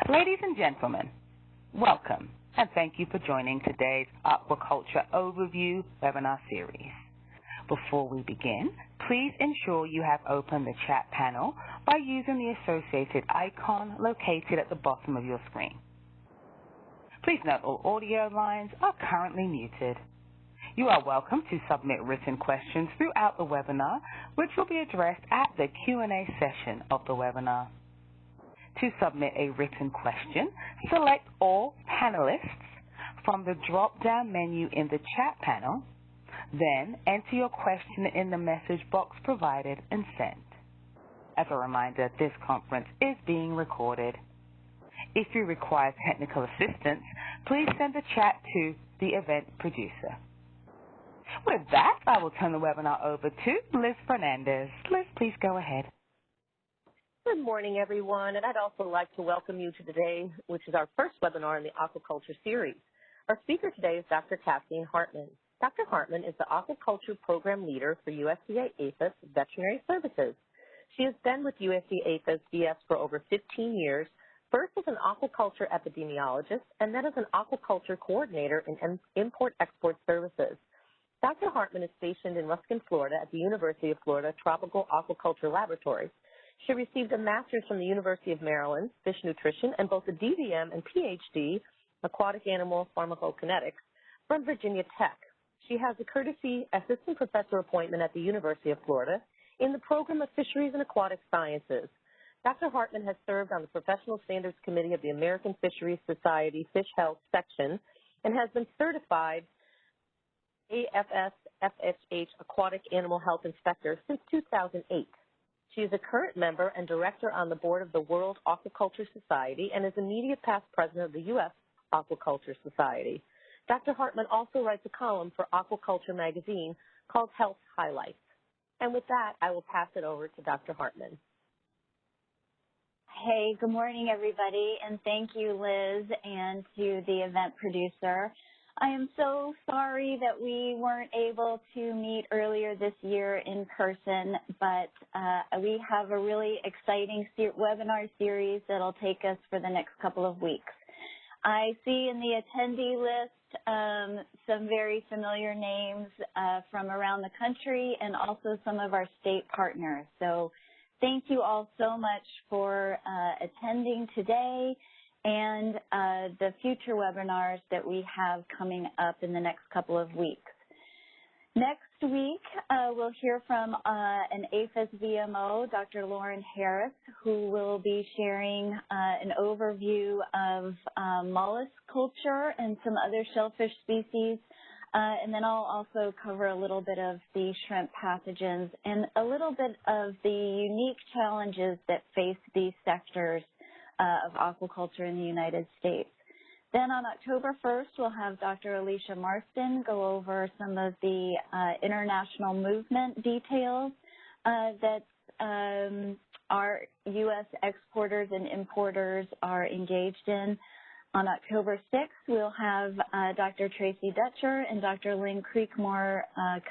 Ladies and gentlemen, welcome and thank you for joining today's Aquaculture Overview webinar series. Before we begin, please ensure you have opened the chat panel by using the associated icon located at the bottom of your screen. Please note all audio lines are currently muted. You are welcome to submit written questions throughout the webinar, which will be addressed at the Q&A session of the webinar. To submit a written question, select All Panelists from the drop-down menu in the chat panel, then enter your question in the message box provided and send. As a reminder, this conference is being recorded. If you require technical assistance, please send a chat to the event producer. With that, I will turn the webinar over to Liz Fernandez. Liz, please go ahead. Good morning, everyone, and I'd also like to welcome you to today, which is our first webinar in the aquaculture series. Our speaker today is Dr. Kathleen Hartman. Dr. Hartman is the Aquaculture Program Leader for USDA-APHIS Veterinary Services. She has been with USDA-APHIS VS for over 15 years, first as an aquaculture epidemiologist and then as an aquaculture coordinator in import-export services. Dr. Hartman is stationed in Ruskin, Florida at the University of Florida Tropical Aquaculture Laboratory. She received a master's from the University of Maryland, Fish Nutrition, and both a DVM and PhD, Aquatic Animal Pharmacokinetics, from Virginia Tech. She has a courtesy assistant professor appointment at the University of Florida in the program of Fisheries and Aquatic Sciences. Dr. Hartman has served on the Professional Standards Committee of the American Fisheries Society Fish Health Section and has been certified AFS FHH Aquatic Animal Health Inspector since 2008. She is a current member and director on the board of the World Aquaculture Society and is immediate past president of the U.S. Aquaculture Society. Dr. Hartman also writes a column for Aquaculture magazine called Health Highlights. And with that, I will pass it over to Dr. Hartman. Hey, good morning, everybody, and thank you, Liz, and to the event producer. I am so sorry that we weren't able to meet earlier this year in person, but we have a really exciting webinar series that'll take us for the next couple of weeks. I see in the attendee list some very familiar names from around the country and also some of our state partners. So thank you all so much for attending today and the future webinars that we have coming up in the next couple of weeks. Next week, we'll hear from an APHIS VMO, Dr. Lauren Harris, who will be sharing an overview of mollusk culture and some other shellfish species. And then I'll also cover a little bit of the shrimp pathogens and a little bit of the unique challenges that face these sectors of aquaculture in the United States. Then on October 1st, we'll have Dr. Alicia Marston go over some of the international movement details that our U.S. exporters and importers are engaged in. On October 6th, we'll have Dr. Tracy Dutcher and Dr. Lynn Creekmore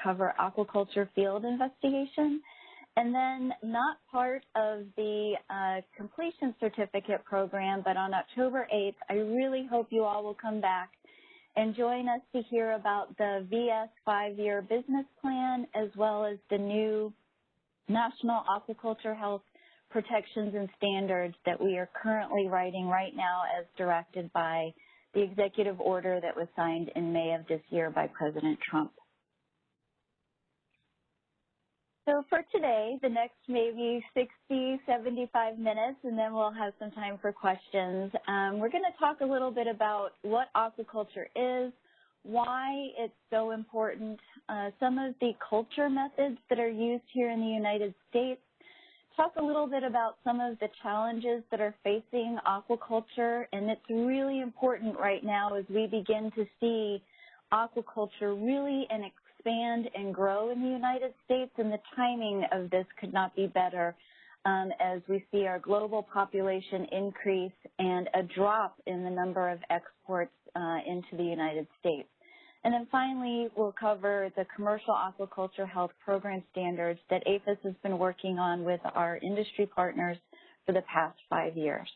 cover aquaculture field investigation. And then not part of the completion certificate program, but on October 8th, I really hope you all will come back and join us to hear about the VS 5-year business plan, as well as the new National Aquaculture Health Protections and Standards that we are currently writing right now as directed by the executive order that was signed in May of this year by President Trump. So for today, the next maybe 60, 75 minutes, and then we'll have some time for questions. We're going to talk a little bit about what aquaculture is, why it's so important, some of the culture methods that are used here in the United States, talk a little bit about some of the challenges that are facing aquaculture, and it's really important right now as we begin to see aquaculture really expand and grow in the United States, and the timing of this could not be better as we see our global population increase and a drop in the number of exports into the United States. And then finally, we'll cover the commercial aquaculture health program standards that APHIS has been working on with our industry partners for the past 5 years.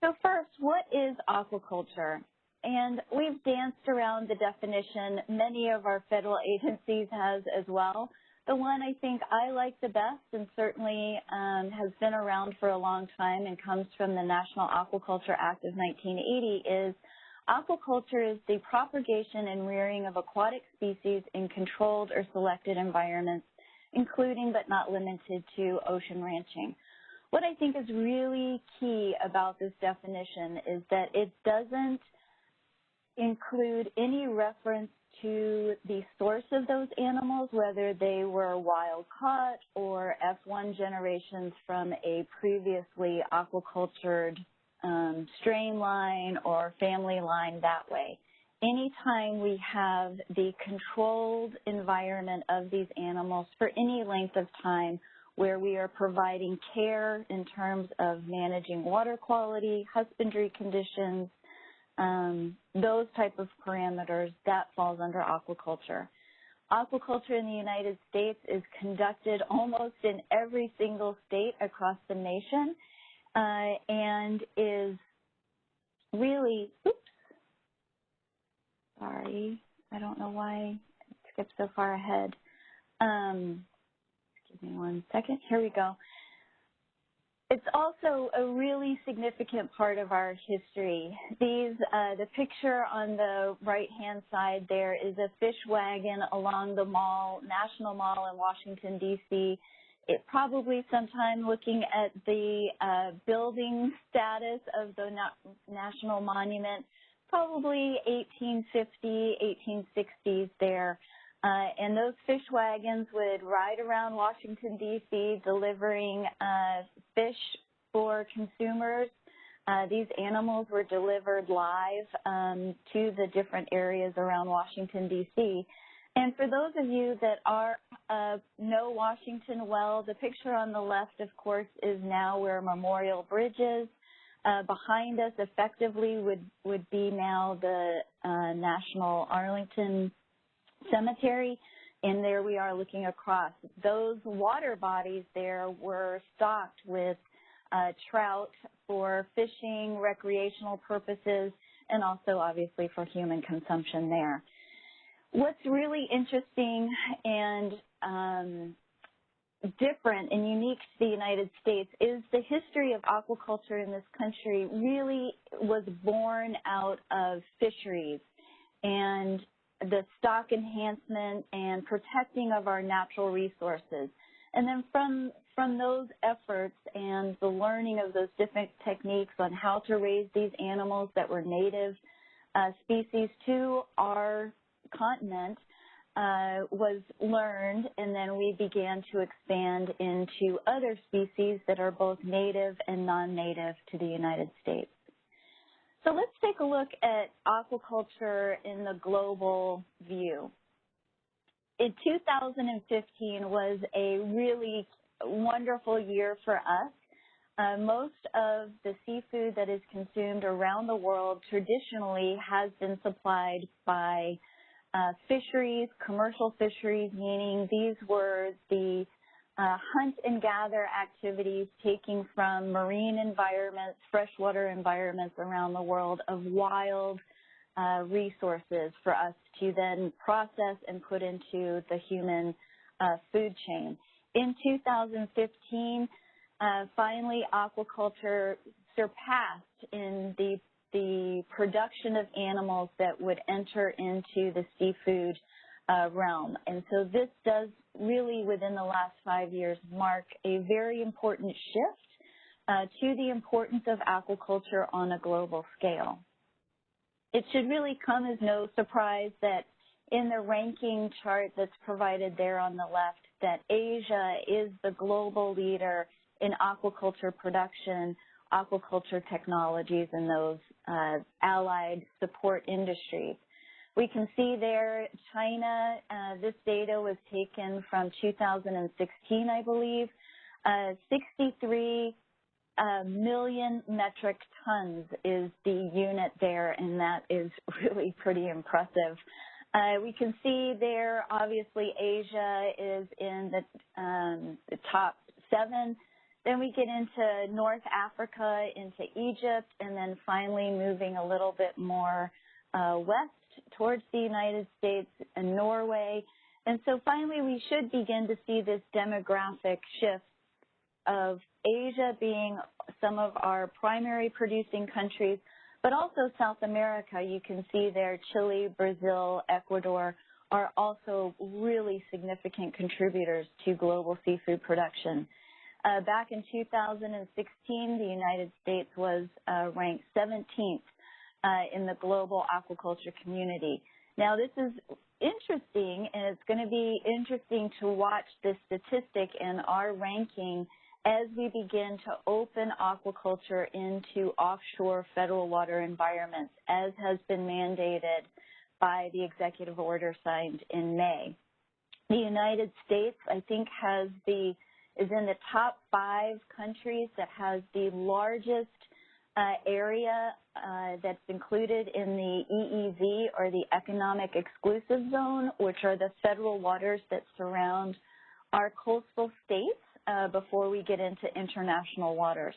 So first, what is aquaculture? And we've danced around the definition. Many of our federal agencies has as well. The one I think I like the best and certainly has been around for a long time and comes from the National Aquaculture Act of 1980 is aquaculture is the propagation and rearing of aquatic species in controlled or selected environments, including but not limited to ocean ranching. What I think is really key about this definition is that it doesn't include any reference to the source of those animals, whether they were wild caught or F1 generations from a previously aquacultured strain line or family line that way. Anytime we have the controlled environment of these animals for any length of time where we are providing care in terms of managing water quality, husbandry conditions, those type of parameters, that falls under aquaculture. Aquaculture in the United States is conducted almost in every single state across the nation and is really, sorry, I don't know why it skipped so far ahead. Give me one second. Here we go. It's also a really significant part of our history. The picture on the right-hand side there is a fish wagon along the mall, National Mall in Washington, D.C. It probably sometime looking at the building status of the National Monument, probably 1850, 1860s there. And those fish wagons would ride around Washington, D.C., delivering fish for consumers. These animals were delivered live to the different areas around Washington, D.C. And for those of you that know Washington well, the picture on the left, of course, is now where Memorial Bridge is. Behind us, effectively, would be now the National Arlington Cemetery, and there we are looking across. Those water bodies there were stocked with trout for fishing, recreational purposes, and also obviously for human consumption there. What's really interesting and different and unique to the United States is the history of aquaculture in this country really was born out of fisheries and the stock enhancement and protecting of our natural resources. And then from those efforts and the learning of those different techniques on how to raise these animals that were native species to our continent was learned, and then we began to expand into other species that are both native and non-native to the United States. So let's take a look at aquaculture in the global view. In 2015 was a really wonderful year for us. Most of the seafood that is consumed around the world traditionally has been supplied by fisheries, commercial fisheries, meaning these were the hunt and gather activities taking from marine environments, freshwater environments around the world of wild resources for us to then process and put into the human food chain. In 2015, finally, aquaculture surpassed in the production of animals that would enter into the seafood realm. And so this does really, within the last 5 years, mark a very important shift to the importance of aquaculture on a global scale. It should really come as no surprise that in the ranking chart that's provided there on the left, that Asia is the global leader in aquaculture production, aquaculture technologies, and those allied support industries. We can see there China, this data was taken from 2016, I believe, 63 million metric tons is the unit there, and that is really pretty impressive. We can see there, obviously, Asia is in the top 7. Then we get into North Africa, into Egypt, and then finally moving a little bit more west towards the United States and Norway. And so finally we should begin to see this demographic shift of Asia being some of our primary producing countries, but also South America. You can see there Chile, Brazil, Ecuador are also really significant contributors to global seafood production. Back in 2016, the United States was ranked 17th in the global aquaculture community. Now, this is interesting, and it's going to be interesting to watch this statistic in our ranking as we begin to open aquaculture into offshore federal water environments, as has been mandated by the executive order signed in May. The United States, I think, is in the top 5 countries that has the largest area that's included in the EEZ, or the Economic Exclusive Zone, which are the federal waters that surround our coastal states before we get into international waters.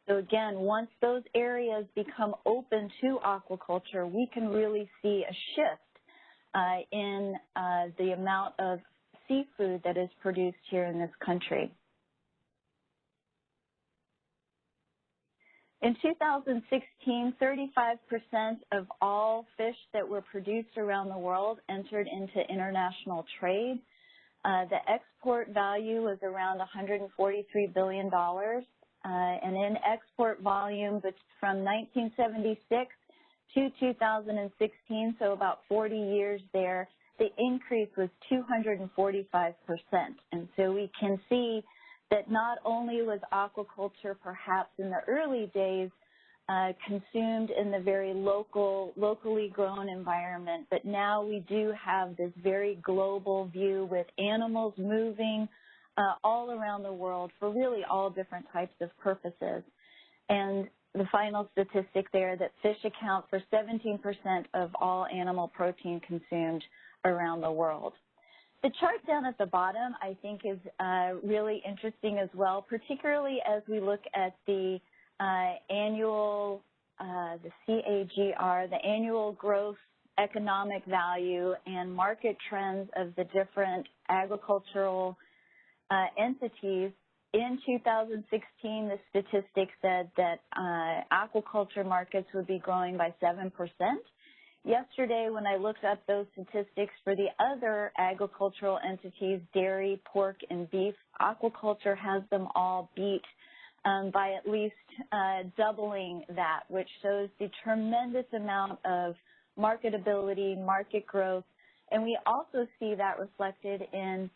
So again, once those areas become open to aquaculture, we can really see a shift in the amount of seafood that is produced here in this country. In 2016, 35% of all fish that were produced around the world entered into international trade. The export value was around $143 billion. And in export volume from 1976 to 2016, so about 40 years there, the increase was 245%. And so we can see that not only was aquaculture perhaps in the early days consumed in the very locally grown environment, but now we do have this very global view with animals moving all around the world for really all different types of purposes. And the final statistic there, that fish account for 17% of all animal protein consumed around the world. The chart down at the bottom, I think, is really interesting as well, particularly as we look at the annual, the CAGR, the annual gross economic value and market trends of the different agricultural entities. In 2016, the statistic said that aquaculture markets would be growing by 7%. Yesterday, when I looked up those statistics for the other agricultural entities, dairy, pork, and beef, aquaculture has them all beat by at least doubling that, which shows the tremendous amount of marketability, market growth. And we also see that reflected in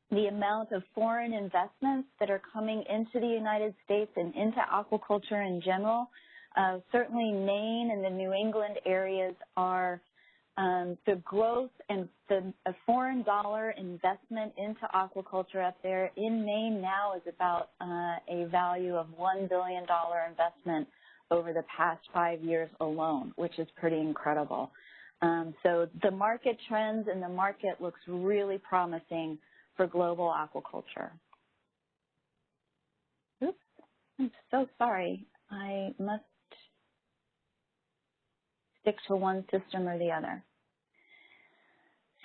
the amount of foreign investments that are coming into the United States and into aquaculture in general. Certainly Maine and the New England areas are the growth and the foreign dollar investment into aquaculture up there in Maine now is about a value of $1 billion investment over the past 5 years alone, which is pretty incredible. So the market trends and the market looks really promising for global aquaculture. Oops, I'm so sorry. I must stick to one system or the other.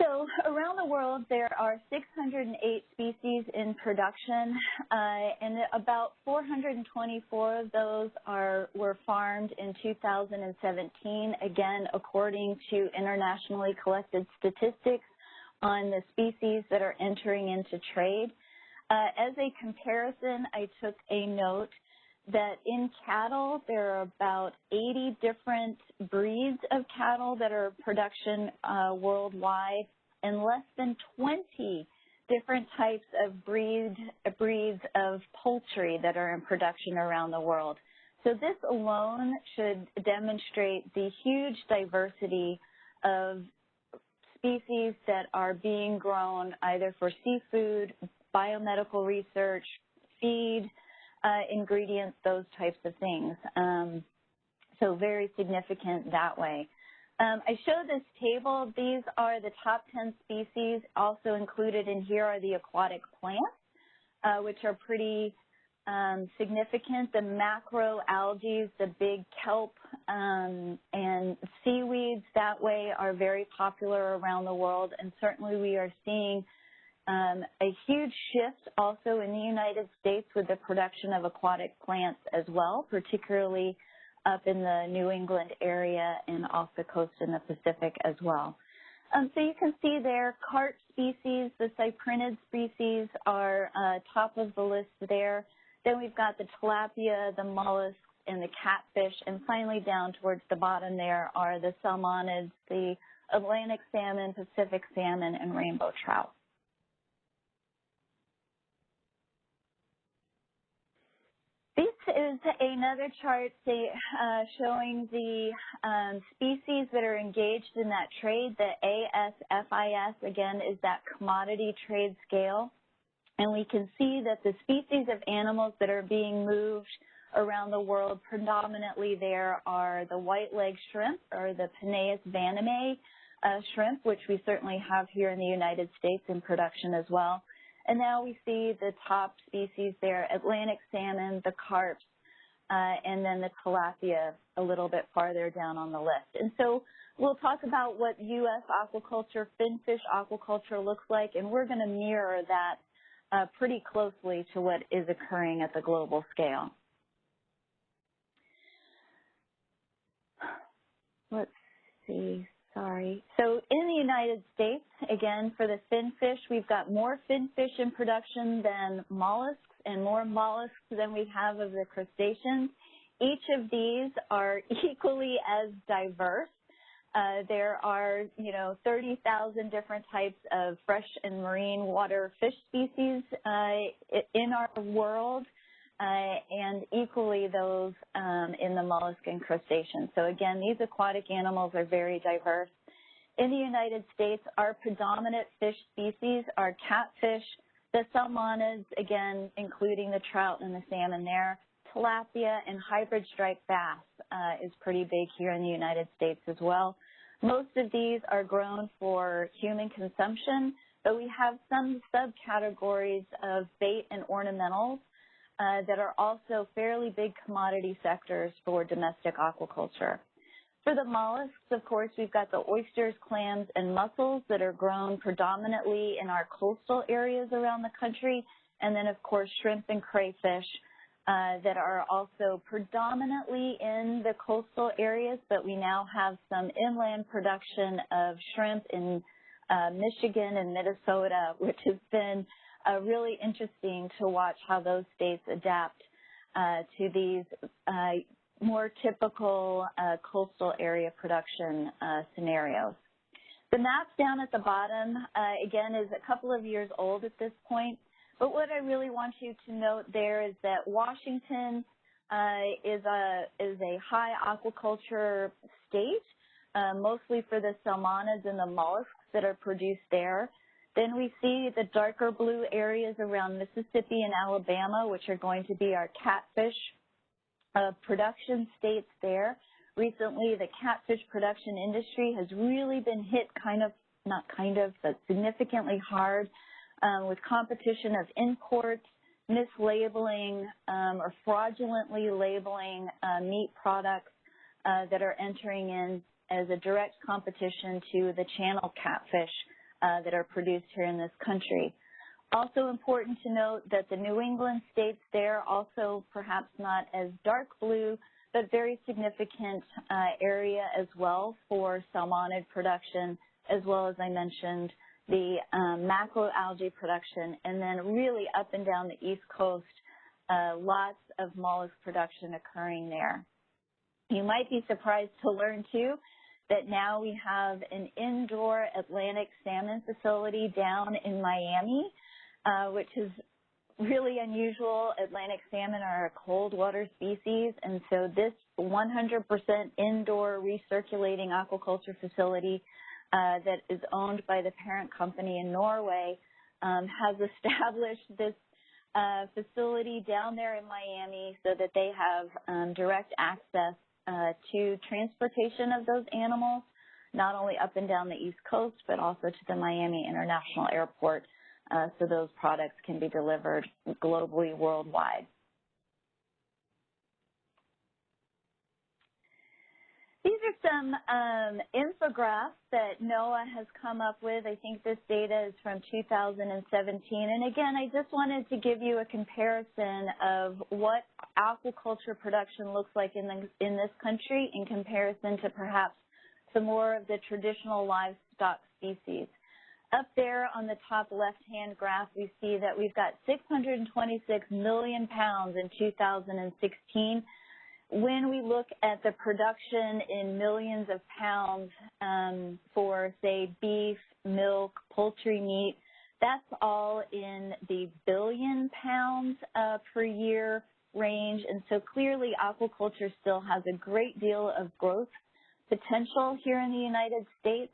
So around the world, there are 608 species in production, and about 424 of those were farmed in 2017, again, according to internationally collected statistics on the species that are entering into trade. As a comparison, I took a note that in cattle, there are about 80 different breeds of cattle that are in production worldwide, and less than 20 different types of breeds of poultry that are in production around the world. So this alone should demonstrate the huge diversity of species that are being grown either for seafood, biomedical research, feed, ingredients, those types of things. So very significant that way. I show this table. These are the top 10 species. Also included in here are the aquatic plants, which are pretty significant. The macroalgae, the big kelp and seaweeds that way are very popular around the world, and certainly we are seeing a huge shift also in the United States with the production of aquatic plants as well, particularly up in the New England area and off the coast in the Pacific as well. So you can see there, carp species, the cyprinid species are top of the list there. Then we've got the tilapia, the mollusks, and the catfish. And finally down towards the bottom there are the salmonids, the Atlantic salmon, Pacific salmon, and rainbow trout. This is another chart showing the species that are engaged in that trade. The ASFIS, again, is that commodity trade scale. And we can see that the species of animals that are being moved around the world, predominantly there are the white-leg shrimp, or the Penaeus vanameae shrimp, which we certainly have here in the United States in production as well. And now we see the top species there, Atlantic salmon, the carps, and then the tilapia a little bit farther down on the list. And so we'll talk about what U.S. aquaculture, FinFish aquaculture looks like, and we're going to mirror that pretty closely to what is occurring at the global scale. Let's see. Sorry. So in the United States, again, for the finfish, we've got more finfish in production than mollusks and more mollusks than we have of the crustaceans. Each of these are equally as diverse. There are, 30,000 different types of fresh and marine water fish species in our world, and equally those in the mollusk and crustaceans. So again, these aquatic animals are very diverse. In the United States, our predominant fish species are catfish, the salmonids, again, including the trout and the salmon there, tilapia, and hybrid striped bass is pretty big here in the United States as well. Most of these are grown for human consumption, but we have some subcategories of bait and ornamentals that are also fairly big commodity sectors for domestic aquaculture. For the mollusks, of course, we've got the oysters, clams, and mussels that are grown predominantly in our coastal areas around the country, and then, of course, shrimp and crayfish that are also predominantly in the coastal areas, but we now have some inland production of shrimp in Michigan and Minnesota, which has been really interesting to watch how those states adapt to these more typical coastal area production scenarios. The map down at the bottom, again, is a couple of years old at this point, but what I really want you to note there is that Washington is a high aquaculture state, mostly for the salmonids and the mollusks that are produced there. Then we see the darker blue areas around Mississippi and Alabama, which are going to be our catfish production states there. Recently, the catfish production industry has really been hit but significantly hard with competition of imports, mislabeling, or fraudulently labeling meat products that are entering in as a direct competition to the channel catfish that are produced here in this country. Also important to note that the New England states there also perhaps not as dark blue, but very significant area as well for salmonid production, as well as I mentioned, the macroalgae production, and then really up and down the East Coast, lots of mollusk production occurring there. You might be surprised to learn, too, that now we have an indoor Atlantic salmon facility down in Miami, which is really unusual. Atlantic salmon are a cold water species, and so this 100% indoor recirculating aquaculture facility that is owned by the parent company in Norway has established this facility down there in Miami so that they have direct access to transportation of those animals, not only up and down the East Coast, but also to the Miami International Airport, so those products can be delivered globally, worldwide. some infographs that NOAA has come up with. I think this data is from 2017. And again, I just wanted to give you a comparison of what aquaculture production looks like in this country in comparison to perhaps some more of the traditional livestock species. Up there on the top left-hand graph, we see that we've got 626 million pounds in 2016. When we look at the production in millions of pounds for, say, beef, milk, poultry meat, that's all in the billion pounds per year range. And so clearly aquaculture still has a great deal of growth potential here in the United States.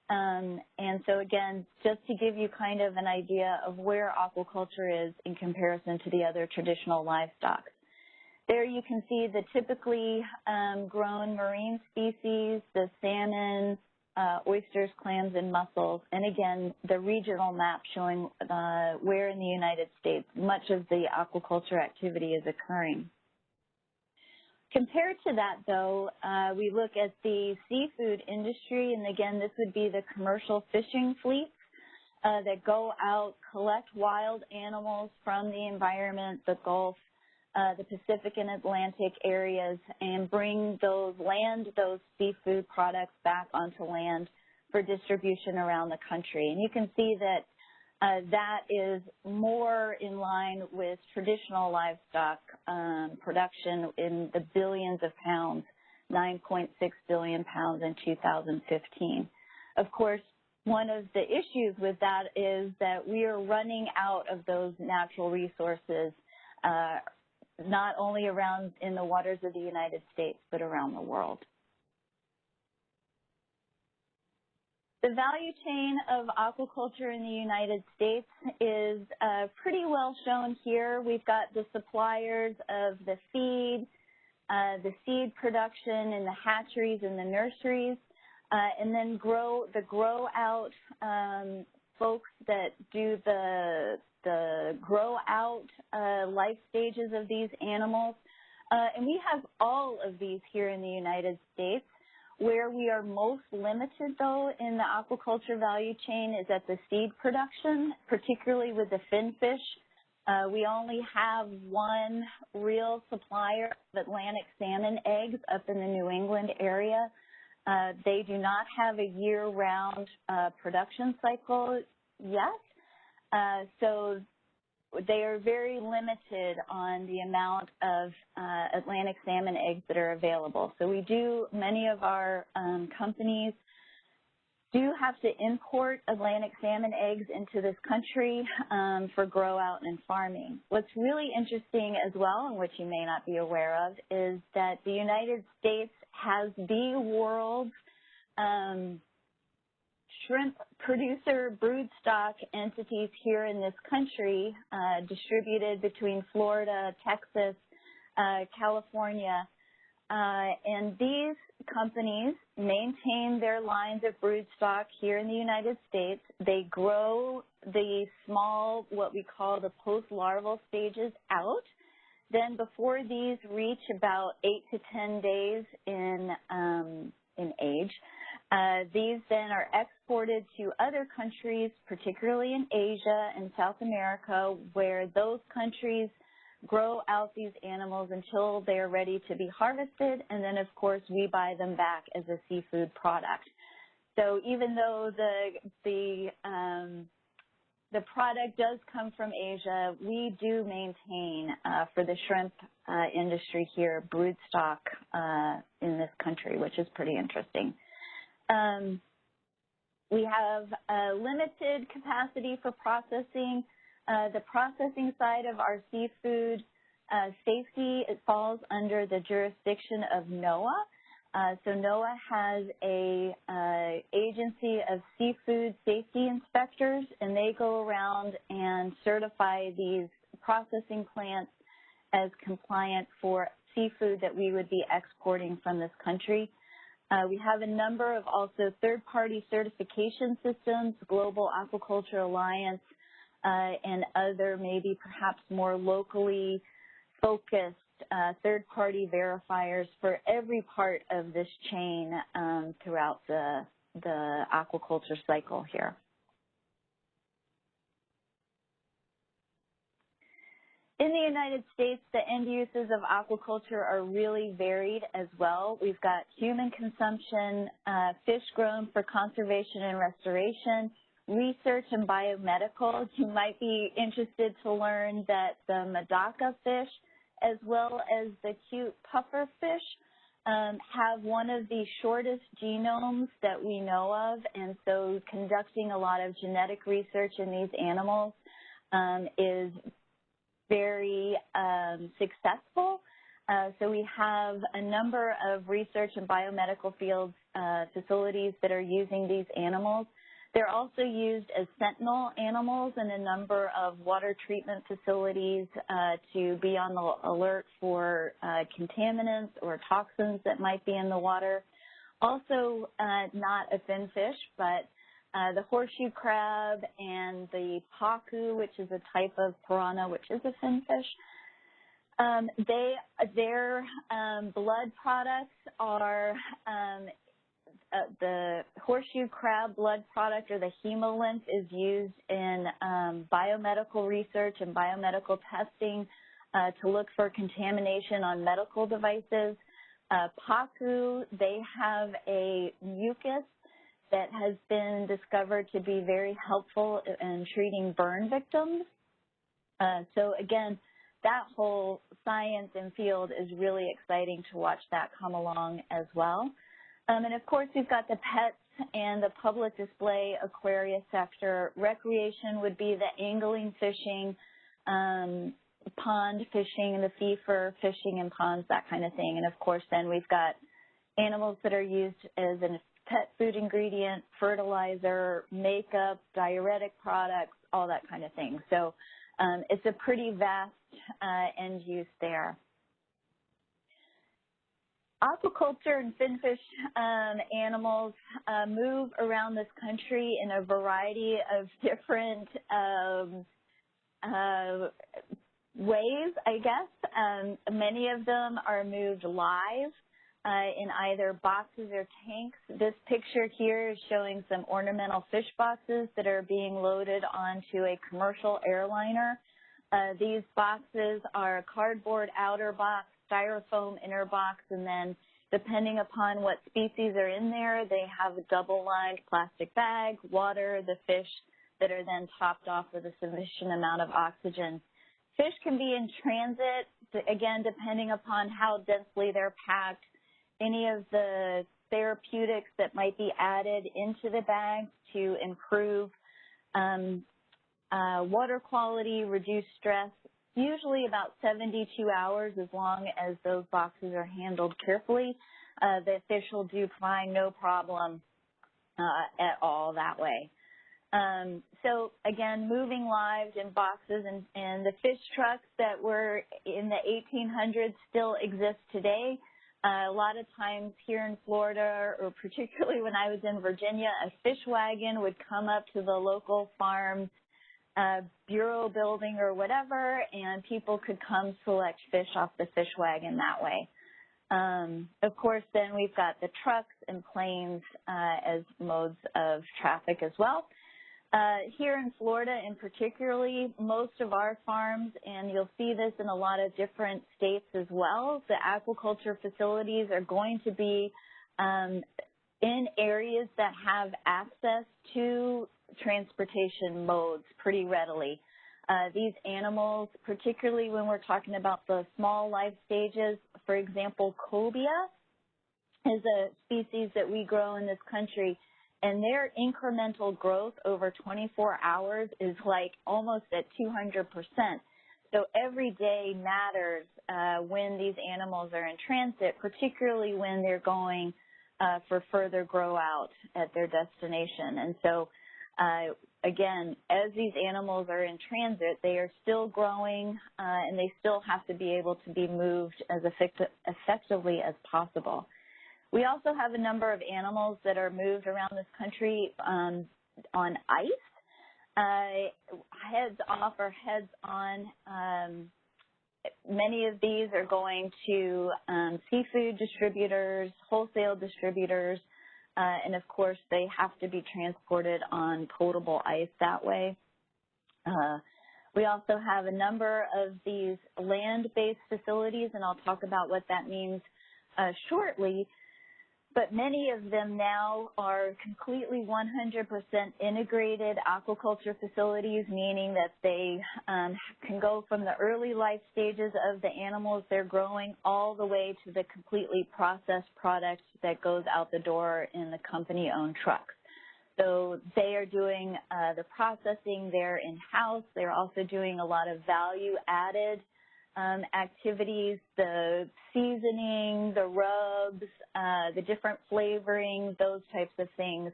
And so again, just to give you kind of an idea of where aquaculture is in comparison to the other traditional livestock. There you can see the typically grown marine species, the salmon, oysters, clams, and mussels, and again, the regional map showing where in the United States much of the aquaculture activity is occurring. Compared to that, though, we look at the seafood industry, and again, this would be the commercial fishing fleets that go out, collect wild animals from the environment, the Gulf, the Pacific and Atlantic areas, and bring those seafood products back onto land for distribution around the country. And you can see that that is more in line with traditional livestock production in the billions of pounds, 9.6 billion pounds in 2015. Of course, one of the issues with that is that we are running out of those natural resources, not only around in the waters of the United States, but around the world. The value chain of aquaculture in the United States is pretty well shown here. We've got the suppliers of the feed, the seed production in the hatcheries and the nurseries, and then the grow out folks that do the grow out life stages of these animals. And we have all of these here in the United States. Where we are most limited, though, in the aquaculture value chain is at the seed production, particularly with the FinFish. We only have one real supplier of Atlantic salmon eggs up in the New England area. They do not have a year-round production cycle yet, so they are very limited on the amount of Atlantic salmon eggs that are available. So many of our companies do have to import Atlantic salmon eggs into this country for grow out and farming. What's really interesting as well, and which you may not be aware of, is that the United States has the world's shrimp producer broodstock entities here in this country, distributed between Florida, Texas, California, and these companies maintain their lines of broodstock here in the United States. They grow the small, what we call the post-larval stages out. Then before these reach about 8 to 10 days in age, these then are exported to other countries, particularly in Asia and South America, where those countries grow out these animals until they're ready to be harvested, and then, of course, we buy them back as a seafood product. So even though the product does come from Asia, we do maintain, for the shrimp industry here, broodstock in this country, which is pretty interesting. We have a limited capacity for processing. The processing side of our seafood safety, it falls under the jurisdiction of NOAA. So NOAA has a agency of seafood safety inspectors, and they go around and certify these processing plants as compliant for seafood that we would be exporting from this country. We have a number of also third-party certification systems, Global Aquaculture Alliance, and other maybe perhaps more locally focused third-party verifiers for every part of this chain throughout the aquaculture cycle here. In the United States, the end uses of aquaculture are really varied as well. We've got human consumption, fish grown for conservation and restoration, research and biomedical. You might be interested to learn that the Medaka fish, as well as the cute puffer fish, have one of the shortest genomes that we know of, and so conducting a lot of genetic research in these animals is very successful. So we have a number of research and biomedical fields facilities that are using these animals. They're also used as sentinel animals in a number of water treatment facilities to be on the alert for contaminants or toxins that might be in the water. Also, not a finfish, but the horseshoe crab and the pacu, which is a type of piranha, which is a finfish. Their blood products are the horseshoe crab blood product, or the hemolymph, is used in biomedical research and biomedical testing to look for contamination on medical devices. Pacu, they have a mucus that has been discovered to be very helpful in treating burn victims. So again, that whole science and field is really exciting to watch that come along as well. And of course, we've got the pets and the public display aquaria sector. Recreation would be the angling, fishing, pond fishing, the feeder fishing in ponds, that kind of thing. And of course, then we've got animals that are used as a pet food ingredient, fertilizer, makeup, diuretic products, all that kind of thing. So it's a pretty vast end use there. Aquaculture and finfish animals move around this country in a variety of different ways, I guess. Many of them are moved live in either boxes or tanks. This picture here is showing some ornamental fish boxes that are being loaded onto a commercial airliner. These boxes are a cardboard outer box, styrofoam inner box, and then depending upon what species are in there, they have a double-lined plastic bag, water, the fish that are then topped off with a sufficient amount of oxygen. Fish can be in transit, again, depending upon how densely they're packed. Any of the therapeutics that might be added into the bag to improve water quality, reduce stress, usually about 72 hours, as long as those boxes are handled carefully. The fish will do fine, no problem at all that way. So again, moving lives in boxes, and the fish trucks that were in the 1800s still exist today. A lot of times here in Florida, or particularly when I was in Virginia, a fish wagon would come up to the local farm bureau building or whatever, and people could come select fish off the fish wagon that way. Of course, then we've got the trucks and planes as modes of traffic as well. Here in Florida in particularly, most of our farms, and you'll see this in a lot of different states as well, the aquaculture facilities are going to be in areas that have access to transportation modes pretty readily. These animals, particularly when we're talking about the small life stages, for example, cobia is a species that we grow in this country, and their incremental growth over 24 hours is like almost at 200%. So every day matters when these animals are in transit, particularly when they're going for further grow out at their destination. And so again, as these animals are in transit, they are still growing and they still have to be able to be moved as effectively as possible. We also have a number of animals that are moved around this country on ice, heads off or heads on many of these are going to seafood distributors, wholesale distributors, and of course they have to be transported on potable ice that way. We also have a number of these land-based facilities, and I'll talk about what that means shortly. But many of them now are completely 100% integrated aquaculture facilities, meaning that they can go from the early life stages of the animals they're growing all the way to the completely processed product that goes out the door in the company-owned trucks. So they are doing the processing there in-house. They're also doing a lot of value-added activities, the seasoning, the rubs, the different flavorings, those types of things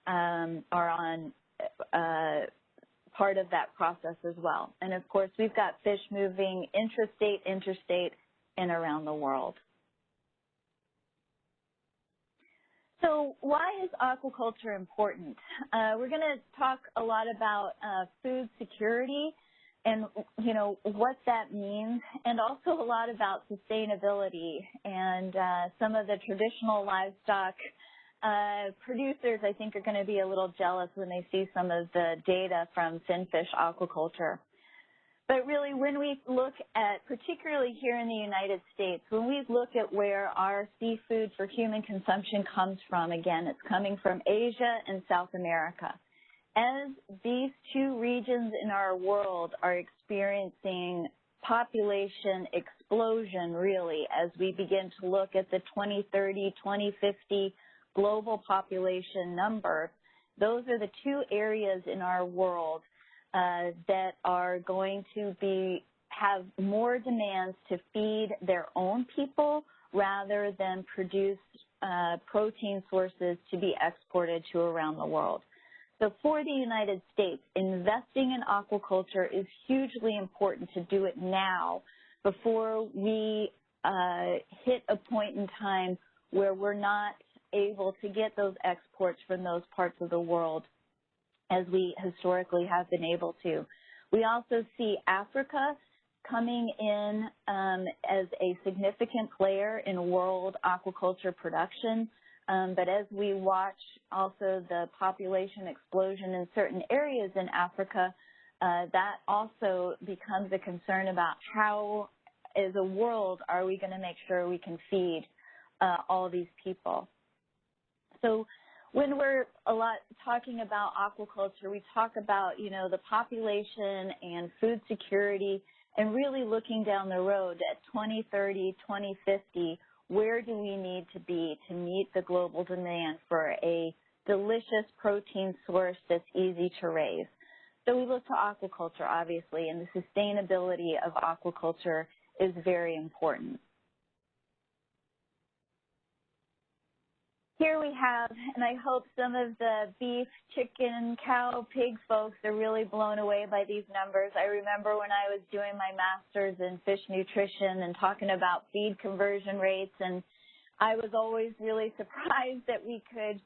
are on part of that process as well. And of course, we've got fish moving intrastate, interstate, and around the world. So why is aquaculture important? We're going to talk a lot about food security and, you know, what that means, and also a lot about sustainability. And some of the traditional livestock producers, I think, are going to be a little jealous when they see some of the data from FinFish aquaculture. But really, when we look at, particularly here in the United States, when we look at where our seafood for human consumption comes from, again, it's coming from Asia and South America. As these two regions in our world are experiencing population explosion, really, as we begin to look at the 2030, 2050 global population number, those are the two areas in our world that are going to have more demands to feed their own people rather than produce protein sources to be exported to around the world. So for the United States, investing in aquaculture is hugely important to do it now before we hit a point in time where we're not able to get those exports from those parts of the world as we historically have been able to. We also see Africa coming in as a significant player in world aquaculture production. But as we watch also the population explosion in certain areas in Africa, that also becomes a concern about how, as a world, are we going to make sure we can feed all these people. So when we're talking about aquaculture, we talk about, you know, the population and food security, and really looking down the road at 2030, 2050, where do we need to be to meet the global demand for a delicious protein source that's easy to raise? So we look to aquaculture, obviously, and the sustainability of aquaculture is very important. Here we have, and I hope some of the beef, chicken, cow, pig folks are really blown away by these numbers. I remember when I was doing my master's in fish nutrition and talking about feed conversion rates, and I was always really surprised that we could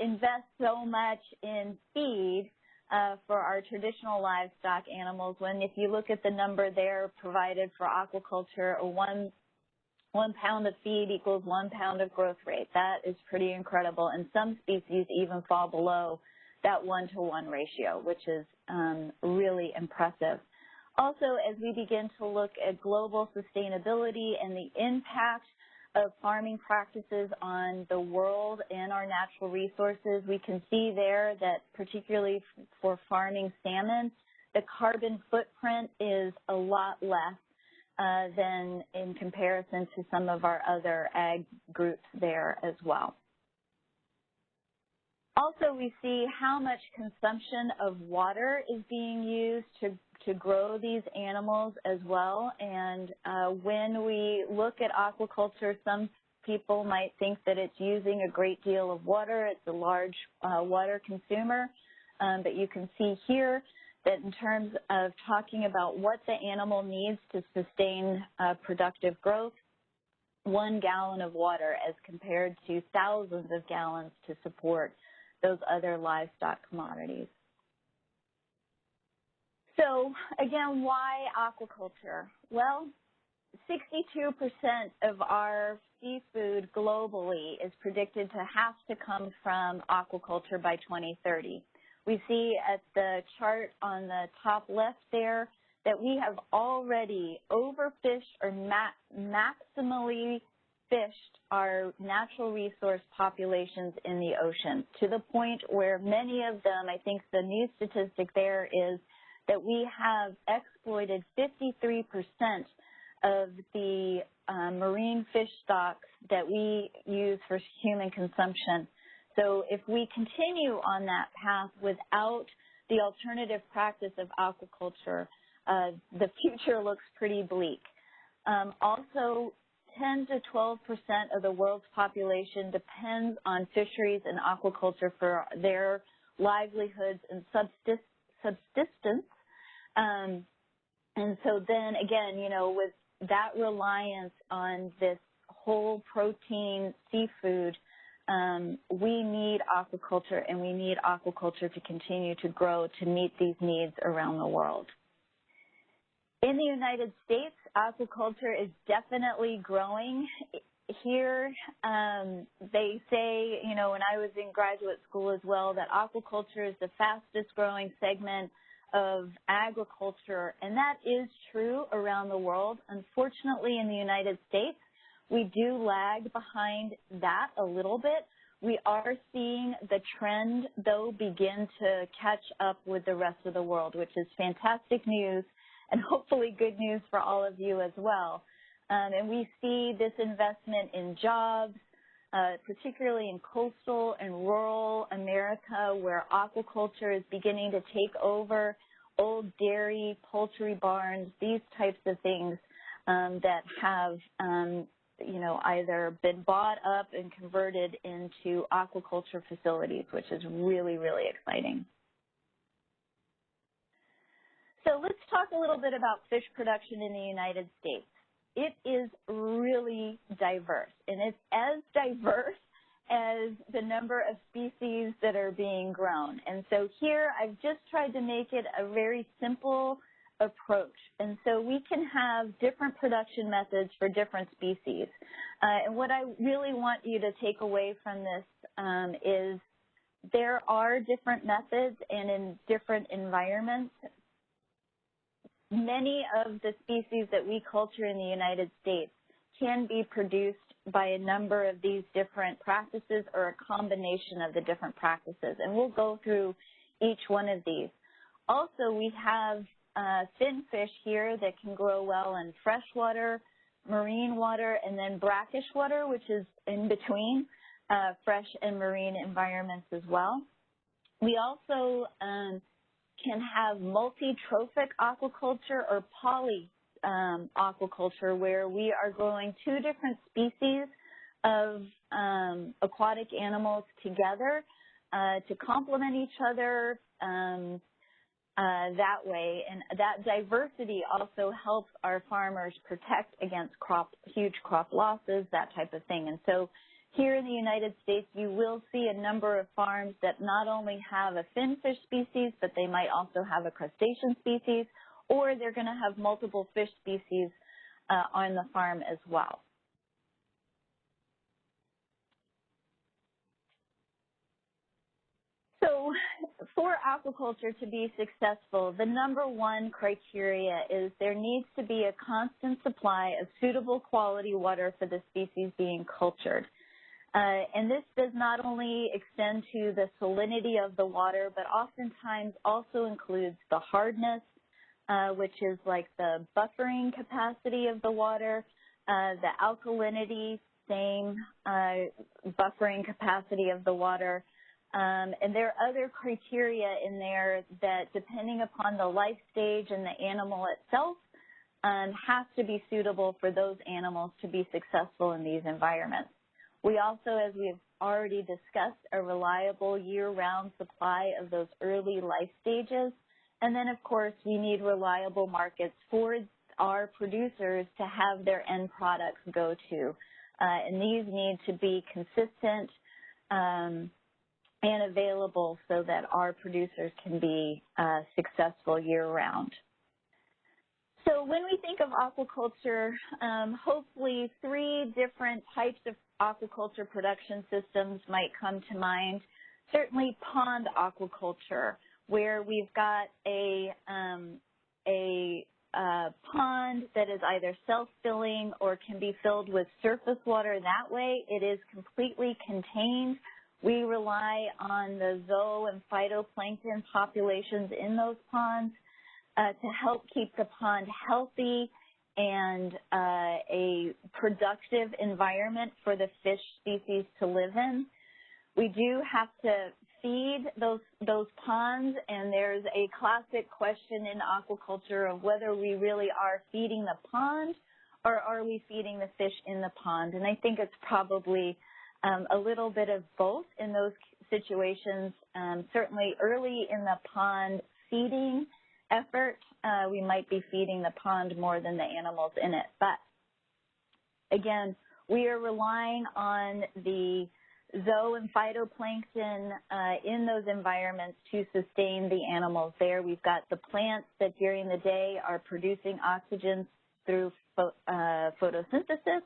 invest so much in feed for our traditional livestock animals when, if you look at the number there provided for aquaculture, one pound of feed equals 1 pound of growth rate. That is pretty incredible. And some species even fall below that 1-to-1 ratio, which is really impressive. Also, as we begin to look at global sustainability and the impact of farming practices on the world and our natural resources, we can see there that particularly for farming salmon, the carbon footprint is a lot less than in comparison to some of our other ag groups there as well. Also, we see how much consumption of water is being used to grow these animals as well. And when we look at aquaculture, some people might think that it's using a great deal of water. It's a large water consumer. But you can see here that in terms of talking about what the animal needs to sustain productive growth, 1 gallon of water as compared to thousands of gallons to support those other livestock commodities. So again, why aquaculture? Well, 62% of our seafood globally is predicted to have to come from aquaculture by 2030. We see at the chart on the top left there that we have already overfished or maximally fished our natural resource populations in the ocean to the point where many of them, I think the new statistic there is that we have exploited 53% of the marine fish stocks that we use for human consumption. So if we continue on that path without the alternative practice of aquaculture, the future looks pretty bleak. Also, 10 to 12% of the world's population depends on fisheries and aquaculture for their livelihoods and subsistence. And so then again, you know, with that reliance on this whole protein seafood, we need aquaculture, and we need aquaculture to continue to grow to meet these needs around the world. In the United States, aquaculture is definitely growing. Here, they say, you know, when I was in graduate school as well, that aquaculture is the fastest growing segment of agriculture, and that is true around the world. Unfortunately, in the United States, we do lag behind that a little bit. We are seeing the trend, though, begin to catch up with the rest of the world, which is fantastic news and hopefully good news for all of you as well. And we see this investment in jobs, particularly in coastal and rural America, where aquaculture is beginning to take over old dairy, poultry barns, these types of things that have, you know, either been bought up and converted into aquaculture facilities, which is really, really exciting. So let's talk a little bit about fish production in the United States. It is really diverse, and it's as diverse as the number of species that are being grown. And so here I've just tried to make it a very simple approach. And so we can have different production methods for different species. And what I really want you to take away from this is there are different methods and in different environments. Many of the species that we culture in the United States can be produced by a number of these different practices or a combination of the different practices. And we'll go through each one of these. Also, we have FinFish here that can grow well in freshwater, marine water, and then brackish water, which is in between fresh and marine environments as well. We also can have multi-trophic aquaculture or poly aquaculture, where we are growing two different species of aquatic animals together to complement each other that way. And that diversity also helps our farmers protect against huge crop losses, that type of thing. And so here in the United States, you will see a number of farms that not only have a finfish species, but they might also have a crustacean species, or they're going to have multiple fish species on the farm as well. So for aquaculture to be successful, the number one criteria is there needs to be a constant supply of suitable quality water for the species being cultured. And this does not only extend to the salinity of the water, but oftentimes also includes the hardness, which is like the buffering capacity of the water, the alkalinity, same buffering capacity of the water. And there are other criteria in there that, depending upon the life stage and the animal itself, has to be suitable for those animals to be successful in these environments. We also, as we've already discussed, a reliable year-round supply of those early life stages. And then, of course, we need reliable markets for our producers to have their end products go to. And these need to be consistent and and available so that our producers can be successful year-round. So when we think of aquaculture, hopefully 3 different types of aquaculture production systems might come to mind. Certainly pond aquaculture, where we've got a pond that is either self-filling or can be filled with surface water. That way it is completely contained. We rely on the zoo and phytoplankton populations in those ponds to help keep the pond healthy and a productive environment for the fish species to live in. We do have to feed those ponds, and there's a classic question in aquaculture of whether we really are feeding the pond or are we feeding the fish in the pond. And I think it's probably a little bit of both in those situations. Certainly early in the pond feeding effort, we might be feeding the pond more than the animals in it. But again, we are relying on the zoo and phytoplankton in those environments to sustain the animals there. We've got the plants that during the day are producing oxygen through photosynthesis,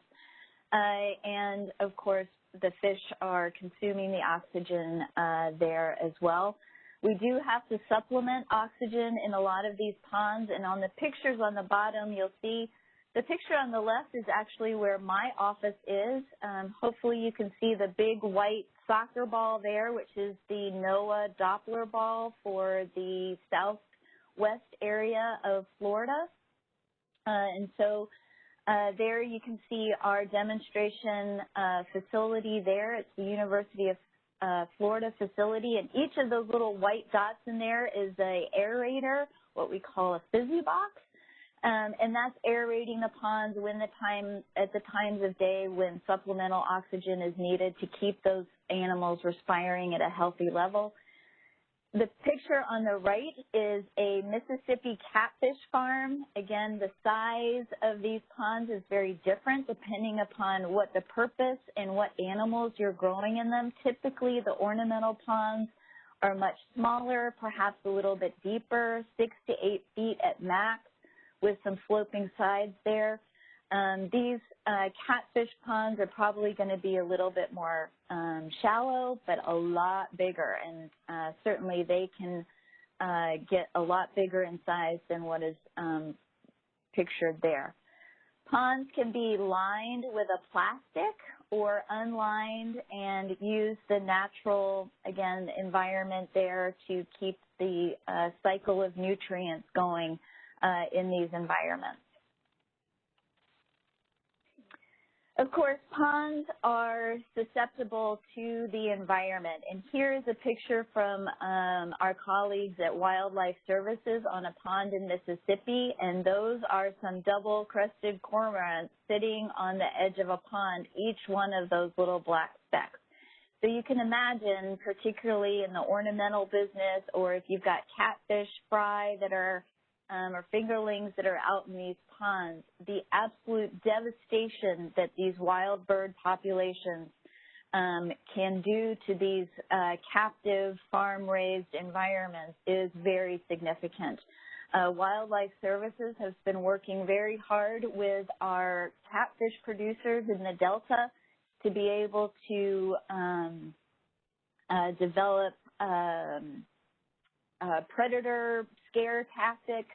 and of course the fish are consuming the oxygen there as well. We do have to supplement oxygen in a lot of these ponds, and on the pictures on the bottom you'll see the picture on the left is actually where my office is. Hopefully you can see the big white soccer ball there, which is the NOAA Doppler ball for the southwest area of Florida. And so there you can see our demonstration facility there. It's the University of Florida facility, and each of those little white dots in there is a aerator, what we call a fizzy box. And that's aerating the ponds at the times of day when supplemental oxygen is needed to keep those animals respiring at a healthy level. The picture on the right is a Mississippi catfish farm. Again, the size of these ponds is very different depending upon what the purpose and what animals you're growing in them. Typically, the ornamental ponds are much smaller, perhaps a little bit deeper, 6 to 8 feet at max, with some sloping sides there. These catfish ponds are probably going to be a little bit more shallow, but a lot bigger, and certainly they can get a lot bigger in size than what is pictured there. Ponds can be lined with a plastic or unlined and use the natural, again, environment there to keep the cycle of nutrients going in these environments. Of course, ponds are susceptible to the environment, and here is a picture from our colleagues at Wildlife Services on a pond in Mississippi, and those are some double-crested cormorants sitting on the edge of a pond, each one of those little black specks. So you can imagine, particularly in the ornamental business, or if you've got catfish fry that are or fingerlings that are out in these ponds, the absolute devastation that these wild bird populations can do to these captive farm-raised environments is very significant. Wildlife Services has been working very hard with our catfish producers in the Delta to be able to develop predator scare tactics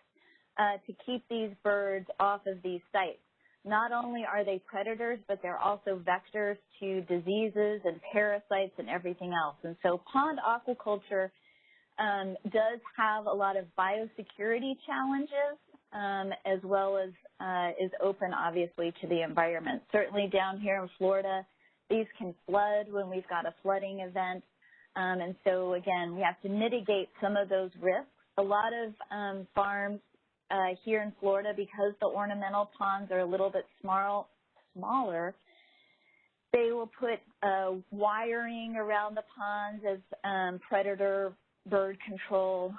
to keep these birds off of these sites. Not only are they predators, but they're also vectors to diseases and parasites and everything else. And so pond aquaculture does have a lot of biosecurity challenges, as well as is open, obviously, to the environment. Certainly down here in Florida, these can flood when we've got a flooding event. And so, again, we have to mitigate some of those risks. A lot of farms here in Florida, because the ornamental ponds are a little bit smaller, they will put wiring around the ponds as predator bird control.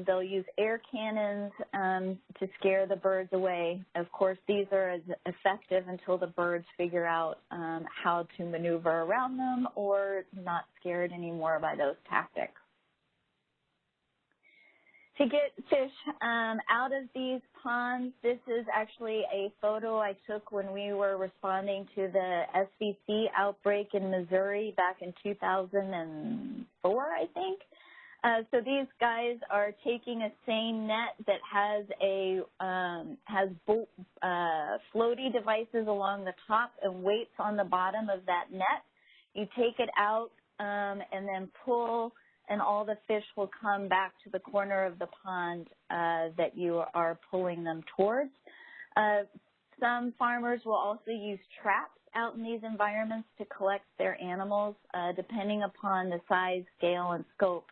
They'll use air cannons to scare the birds away. Of course, these are as effective until the birds figure out how to maneuver around them or not scared anymore by those tactics. To get fish out of these ponds, this is actually a photo I took when we were responding to the SVC outbreak in Missouri back in 2004, I think. So these guys are taking a seine net that has floaty devices along the top and weights on the bottom of that net. You take it out and then pull, and all the fish will come back to the corner of the pond that you are pulling them towards. Some farmers will also use traps out in these environments to collect their animals, depending upon the size, scale, and scope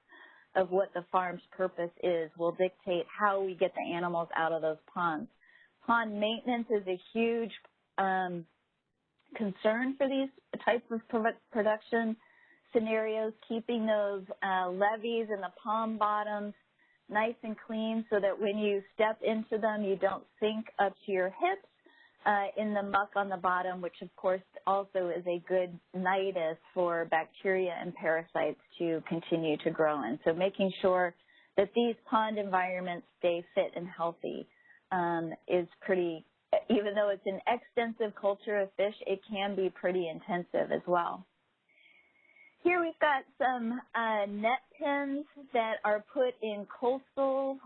of what the farm's purpose is will dictate how we get the animals out of those ponds. Pond maintenance is a huge concern for these types of production scenarios, keeping those levees and the pond bottoms nice and clean so that when you step into them, you don't sink up to your hips in the muck on the bottom, which of course also is a good nidus for bacteria and parasites to continue to grow in. So making sure that these pond environments stay fit and healthy is pretty, even though it's an extensive culture of fish, it can be pretty intensive as well. Here we've got some net pens that are put in coastal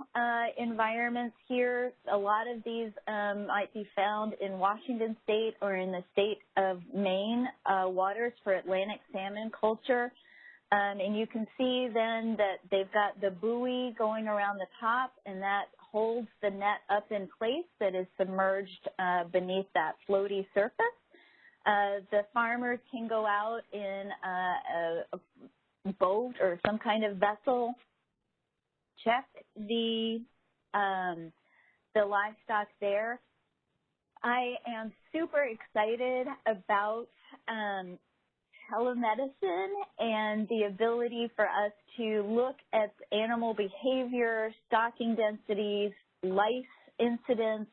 environments here. A lot of these might be found in Washington State or in the state of Maine waters for Atlantic salmon culture. And you can see then that they've got the buoy going around the top, and that holds the net up in place that is submerged beneath that floaty surface. The farmers can go out in a boat or some kind of vessel, check the livestock there. I am super excited about telemedicine and the ability for us to look at animal behavior, stocking densities, lice incidents,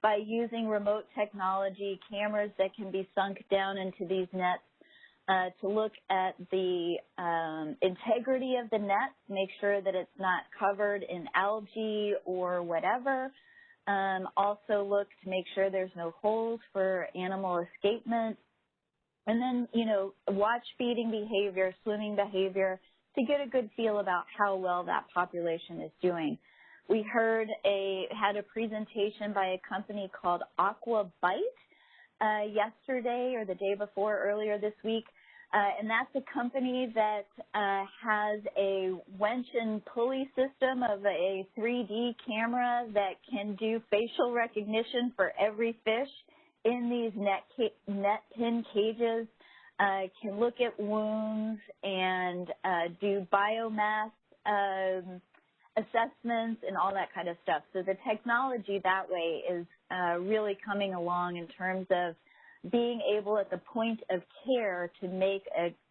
by using remote technology, cameras that can be sunk down into these nets to look at the integrity of the net, make sure that it's not covered in algae or whatever. Also look to make sure there's no holes for animal escapement. And then, you know, watch feeding behavior, swimming behavior to get a good feel about how well that population is doing. We had a presentation by a company called Aquatic yesterday or the day before, earlier this week, and that's a company that has a winch and pulley system of a 3D camera that can do facial recognition for every fish in these net pen cages, can look at wounds and do biomass assessments and all that kind of stuff. So the technology that way is really coming along in terms of being able at the point of care to make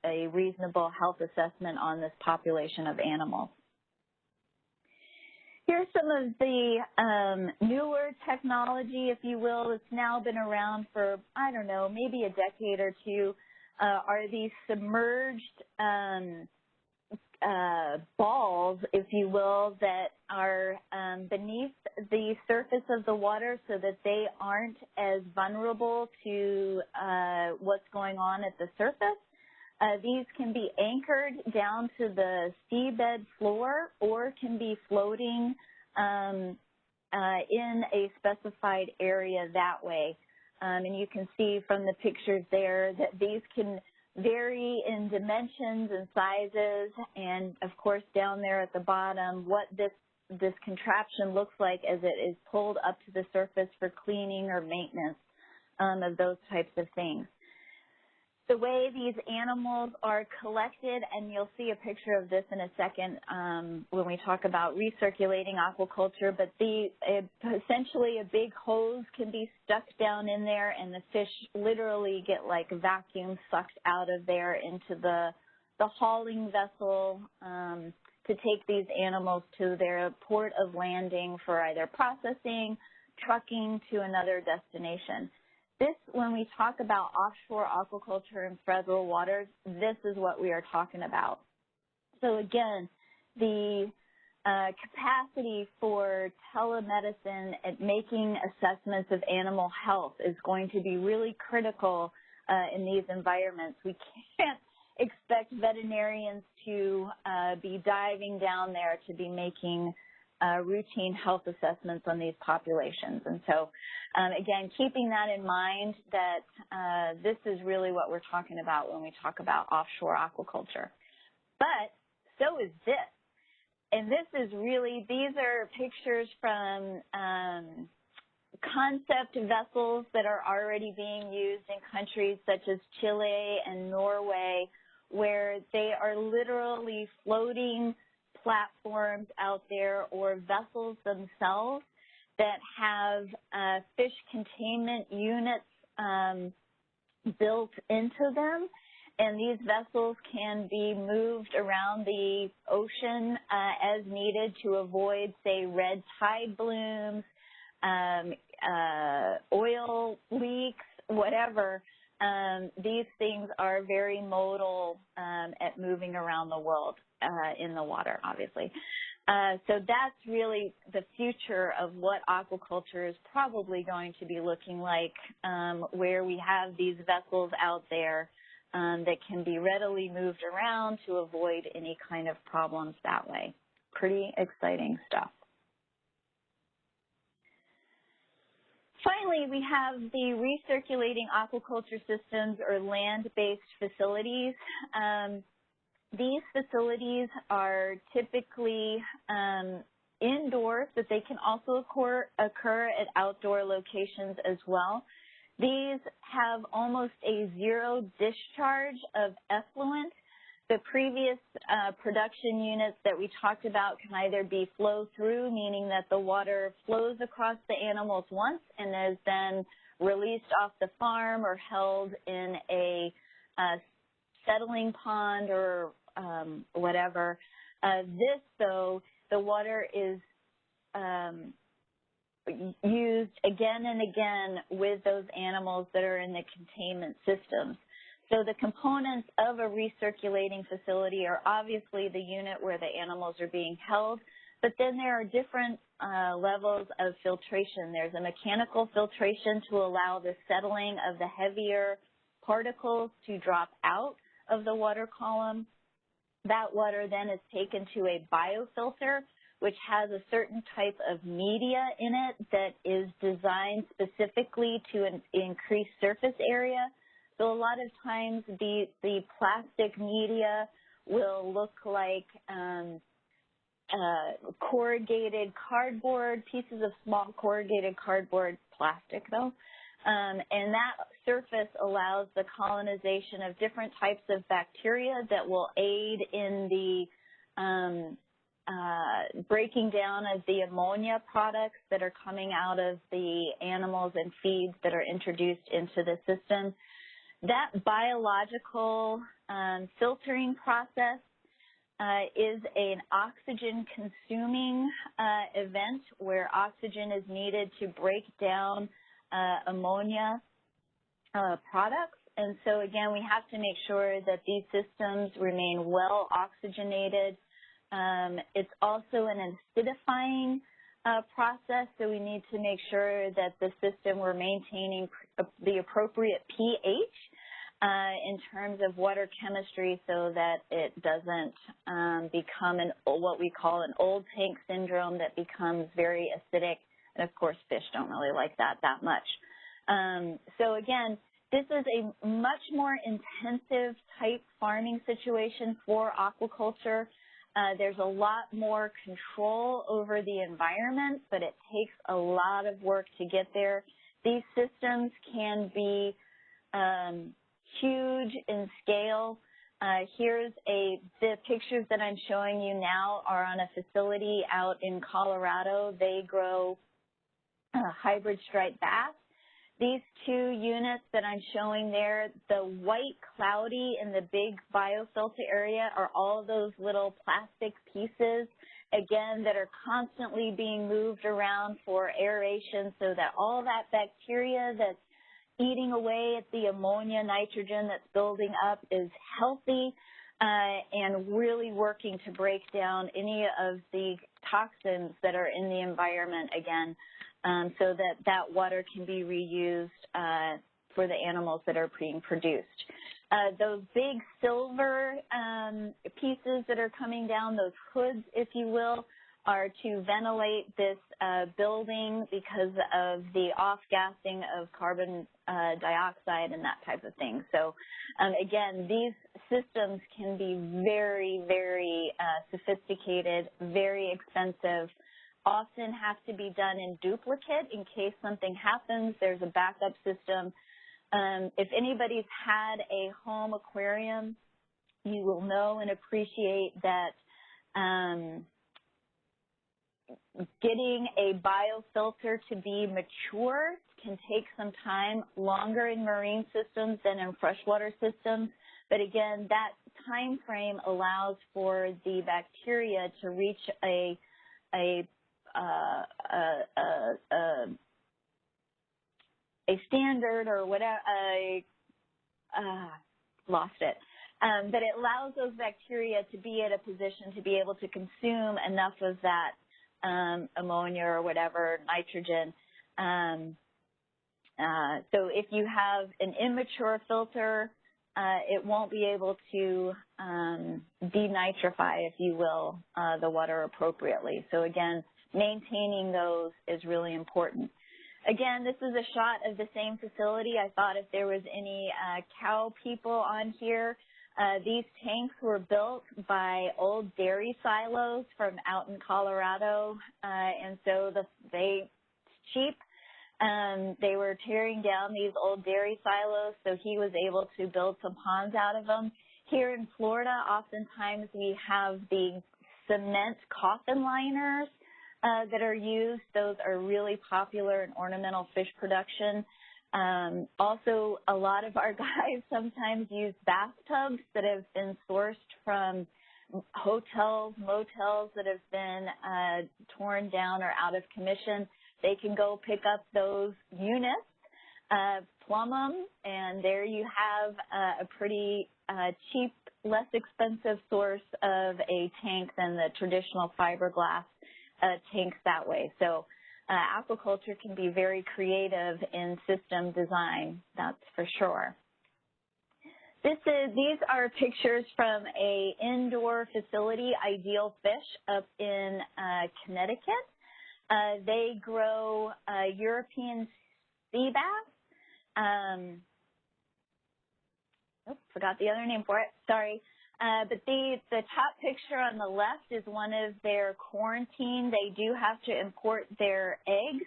a reasonable health assessment on this population of animals. Here's some of the newer technology, if you will. It's now been around for, I don't know, maybe a decade or two, are these submerged balls, if you will, that are beneath the surface of the water so that they aren't as vulnerable to what's going on at the surface. These can be anchored down to the seabed floor or can be floating in a specified area that way. And you can see from the pictures there that these can vary in dimensions and sizes, and of course down there at the bottom what this contraption looks like as it is pulled up to the surface for cleaning or maintenance of those types of things. The way these animals are collected, and you'll see a picture of this in a second when we talk about recirculating aquaculture, but essentially a big hose can be stuck down in there and the fish literally get like vacuum sucked out of there into the hauling vessel to take these animals to their port of landing for either processing, trucking to another destination. This, when we talk about offshore aquaculture in federal waters, this is what we are talking about. So again, the capacity for telemedicine and making assessments of animal health is going to be really critical in these environments. We can't expect veterinarians to be diving down there to be making routine health assessments on these populations. And so, again, keeping that in mind, that this is really what we're talking about when we talk about offshore aquaculture. But so is this. And this is really, these are pictures from concept vessels that are already being used in countries such as Chile and Norway, where they are literally floating platforms out there or vessels themselves that have fish containment units built into them. And these vessels can be moved around the ocean as needed to avoid, say, red tide blooms, oil leaks, whatever. These things are very modal at moving around the world in the water, obviously. So that's really the future of what aquaculture is probably going to be looking like, where we have these vessels out there that can be readily moved around to avoid any kind of problems that way. Pretty exciting stuff. Finally, we have the recirculating aquaculture systems or land-based facilities. These facilities are typically indoors, but they can also occur at outdoor locations as well. These have almost a zero discharge of effluent. The previous production units that we talked about can either be flow through, meaning that the water flows across the animals once and is then released off the farm or held in a settling pond or whatever. This, though, the water is used again and again with those animals that are in the containment systems. So the components of a recirculating facility are obviously the unit where the animals are being held, but then there are different levels of filtration. There's a mechanical filtration to allow the settling of the heavier particles to drop out of the water column. That water then is taken to a biofilter, which has a certain type of media in it that is designed specifically to increase surface area. So a lot of times the plastic media will look like corrugated cardboard, pieces of small corrugated cardboard, plastic though. And that surface allows the colonization of different types of bacteria that will aid in the breaking down of the ammonia products that are coming out of the animals and feeds that are introduced into the system. That biological filtering process is an oxygen-consuming event where oxygen is needed to break down ammonia products. And so, again, we have to make sure that these systems remain well oxygenated. It's also an acidifying process, so we need to make sure that the system, we're maintaining the appropriate pH in terms of water chemistry so that it doesn't become what we call an old tank syndrome that becomes very acidic. And, of course, fish don't really like that much. So, again, this is a much more intensive type farming situation for aquaculture. There's a lot more control over the environment, but it takes a lot of work to get there. These systems can be huge in scale. Here's the pictures that I'm showing you now are on a facility out in Colorado. They grow hybrid striped bass. These two units that I'm showing there, the white cloudy in the big biofilter area are all of those little plastic pieces, again, that are constantly being moved around for aeration so that all that bacteria that's eating away at the ammonia, nitrogen that's building up is healthy and really working to break down any of the toxins that are in the environment again. So that that water can be reused for the animals that are being produced. Those big silver pieces that are coming down, those hoods, if you will, are to ventilate this building because of the off-gassing of carbon dioxide and that type of thing. So, again, these systems can be very, very sophisticated, very expensive, often have to be done in duplicate in case something happens. There's a backup system. If anybody's had a home aquarium, you will know and appreciate that getting a biofilter to be mature can take some time, longer in marine systems than in freshwater systems. But again, that time frame allows for the bacteria to reach a standard or whatever, lost it, but it allows those bacteria to be at a position to be able to consume enough of that ammonia or whatever, nitrogen. So if you have an immature filter, it won't be able to denitrify, if you will, the water appropriately. So again, maintaining those is really important. Again, this is a shot of the same facility. I thought if there was any cow people on here, these tanks were built by old dairy silos from out in Colorado, and so cheap. They were tearing down these old dairy silos, so he was able to build some ponds out of them. Here in Florida, oftentimes we have the cement coffin liners that are used. Those are really popular in ornamental fish production. Also, a lot of our guys sometimes use bathtubs that have been sourced from hotels, motels that have been torn down or out of commission. They can go pick up those units, plumb them, and there you have a pretty cheap, less expensive source of a tank than the traditional fiberglass tanks that way. So aquaculture can be very creative in system design, that's for sure. These are pictures from a indoor facility, Ideal Fish, up in Connecticut. They grow European sea bass. Forgot the other name for it, sorry. But the top picture on the left is one of their quarantine. They do have to import their eggs.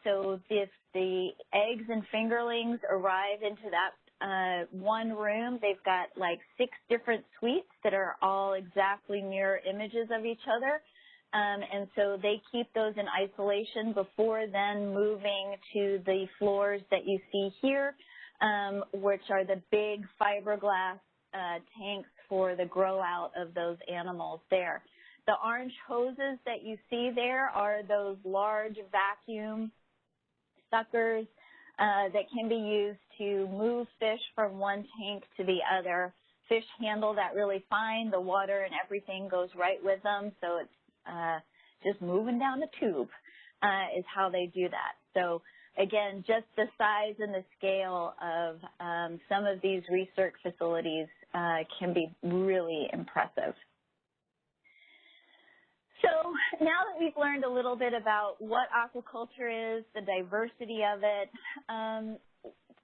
So if the eggs and fingerlings arrive into that one room, they've got like 6 different suites that are all exactly mirror images of each other. And so they keep those in isolation before then moving to the floors that you see here, which are the big fiberglass tanks for the grow out of those animals there. The orange hoses that you see there are those large vacuum suckers that can be used to move fish from one tank to the other. Fish handle that really fine. The water and everything goes right with them, so it's just moving down the tube is how they do that. So again, just the size and the scale of some of these research facilities can be really impressive. So now that we've learned a little bit about what aquaculture is, the diversity of it,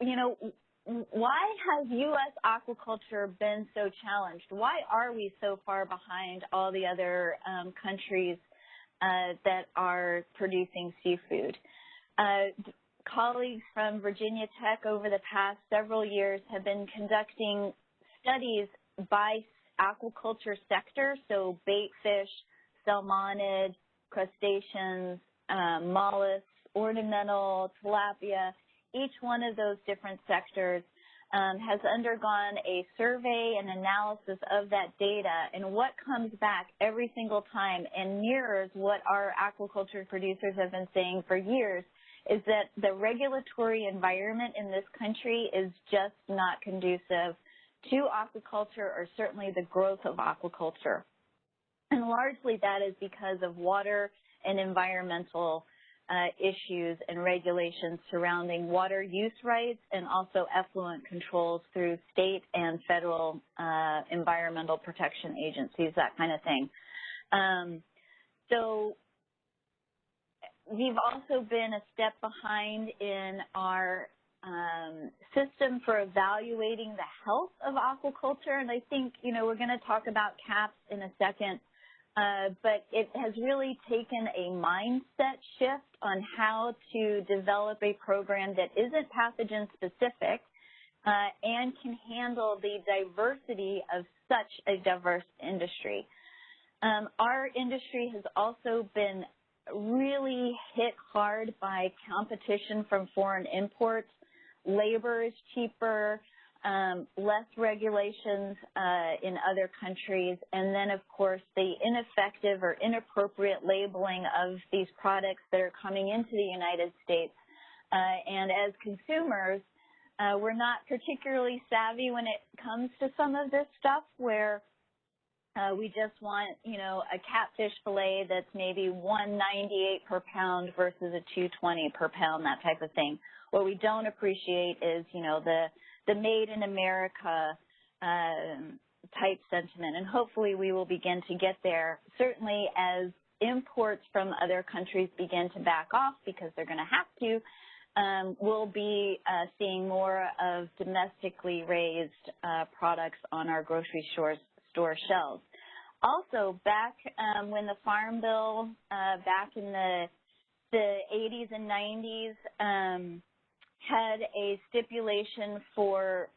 you know, why has U.S. aquaculture been so challenged? Why are we so far behind all the other countries that are producing seafood? Colleagues from Virginia Tech over the past several years have been conducting studies by aquaculture sector, so bait fish, salmonid, crustaceans, mollusks, ornamental, tilapia, each one of those different sectors has undergone a survey and analysis of that data, and what comes back every single time and mirrors what our aquaculture producers have been saying for years is that the regulatory environment in this country is just not conducive to aquaculture, or certainly the growth of aquaculture. And largely that is because of water and environmental issues and regulations surrounding water use rights and also effluent controls through state and federal environmental protection agencies, that kind of thing. So we've also been a step behind in our system for evaluating the health of aquaculture, and I think, you know, we're going to talk about CAHPS in a second. But it has really taken a mindset shift on how to develop a program that isn't pathogen specific and can handle the diversity of such a diverse industry. Our industry has also been really hit hard by competition from foreign imports. Labor is cheaper, less regulations in other countries, and then, of course, the ineffective or inappropriate labeling of these products that are coming into the United States. And as consumers, we're not particularly savvy when it comes to some of this stuff, where we just want, you know, a catfish fillet that's maybe $1.98 per pound versus a $2.20 per pound, that type of thing. What we don't appreciate is, you know, the made in America type sentiment, and hopefully we will begin to get there, certainly as imports from other countries begin to back off, because they're going to have to. We'll be seeing more of domestically raised products on our grocery store shelves. Also, back when the Farm Bill back in the 80s and 90s had a stipulation for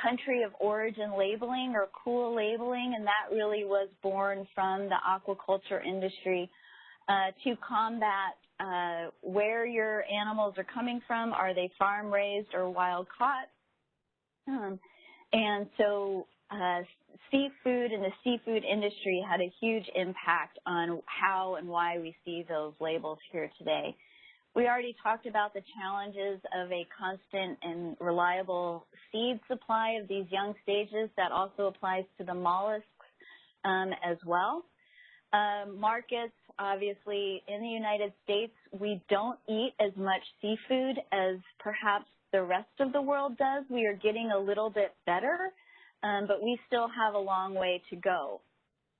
country of origin labeling or cool labeling, and that really was born from the aquaculture industry to combat where your animals are coming from. Are they farm raised or wild caught? And so seafood and the seafood industry had a huge impact on how and why we see those labels here today. We already talked about the challenges of a constant and reliable seed supply of these young stages. That also applies to the mollusks as well. Markets, obviously, in the United States, we don't eat as much seafood as perhaps the rest of the world does. We are getting a little bit better, but we still have a long way to go.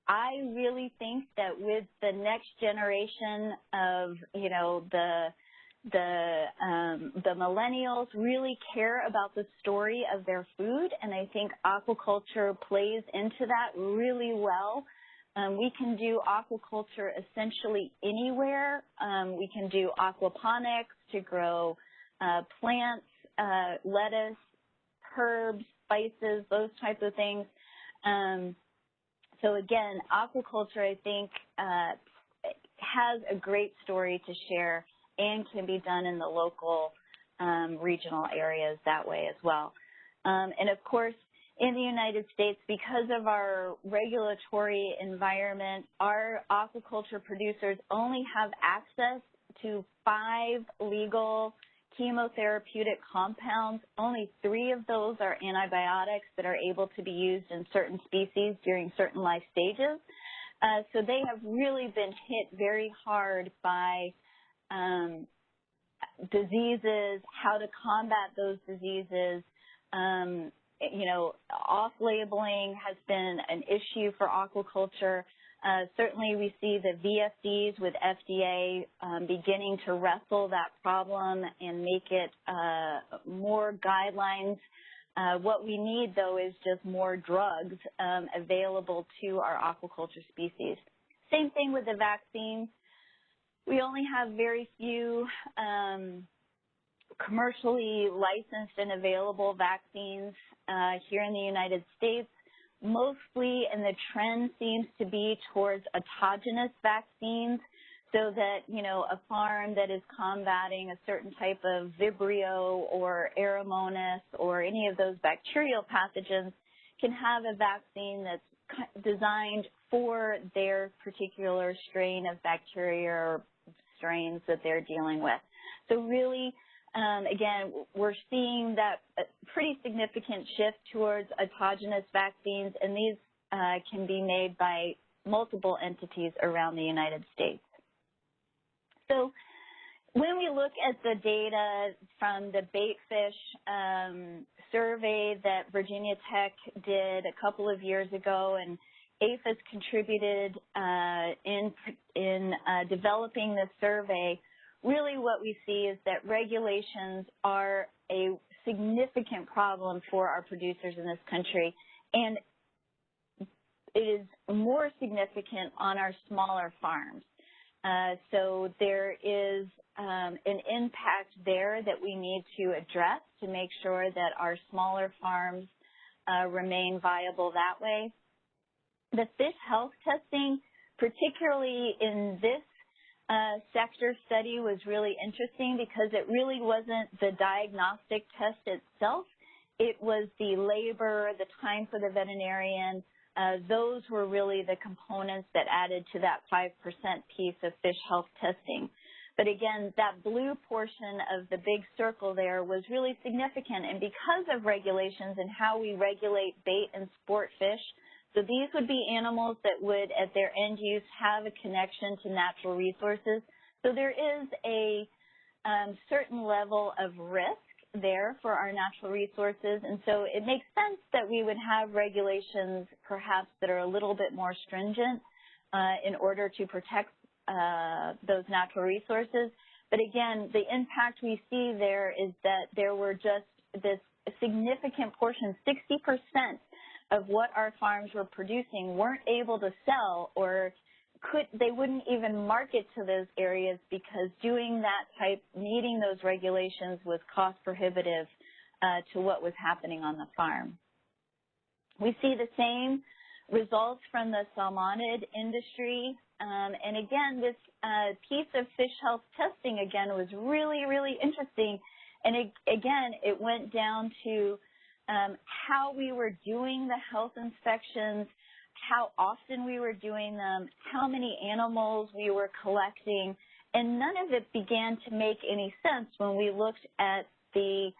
I really think that with the next generation of, you know, the millennials really care about the story of their food, and I think aquaculture plays into that really well. We can do aquaculture essentially anywhere. We can do aquaponics to grow plants, lettuce, herbs, spices, those types of things. So again, aquaculture, I think, has a great story to share and can be done in the local regional areas that way as well. And of course, in the United States, because of our regulatory environment, our aquaculture producers only have access to 5 legal chemotherapeutic compounds. Only 3 of those are antibiotics that are able to be used in certain species during certain life stages. So they have really been hit very hard by diseases, how to combat those diseases. You know, off-labeling has been an issue for aquaculture. Certainly we see the VFDs with FDA beginning to wrestle that problem and make it more guidelines. What we need, though, is just more drugs available to our aquaculture species. Same thing with the vaccines. We only have very few commercially licensed and available vaccines here in the United States, mostly, and the trend seems to be towards autogenous vaccines. so that, a farm that is combating a certain type of Vibrio or Aeromonas or any of those bacterial pathogens can have a vaccine that's designed for their particular strain of bacteria or strains that they're dealing with. So really, again, we're seeing that pretty significant shift towards autogenous vaccines, and these can be made by multiple entities around the United States. So when we look at the data from the baitfish survey that Virginia Tech did a couple of years ago, and APHIS contributed in developing this survey, really what we see is that regulations are a significant problem for our producers in this country, and it is more significant on our smaller farms. So there is an impact there that we need to address to make sure that our smaller farms remain viable that way. The fish health testing, particularly in this sector study, was really interesting because it really wasn't the diagnostic test itself. It was the labor, the time for the veterinarian. Those were really the components that added to that 5% piece of fish health testing. But again, that blue portion of the big circle there was really significant. And because of regulations and how we regulate bait and sport fish, so these would be animals that would, at their end use, have a connection to natural resources. So there is a certain level of risk there for our natural resources, and so it makes sense that we would have regulations perhaps that are a little bit more stringent in order to protect those natural resources. But again, the impact we see there is that there were just this significant portion, 60% of what our farms were producing weren't able to sell, or they wouldn't even market to those areas because doing that meeting those regulations was cost prohibitive to what was happening on the farm. We see the same results from the salmonid industry. And again, this piece of fish health testing, again, was really, really interesting. And it went down to how we were doing the health inspections, how often we were doing them, how many animals we were collecting, and none of it began to make any sense when we looked at the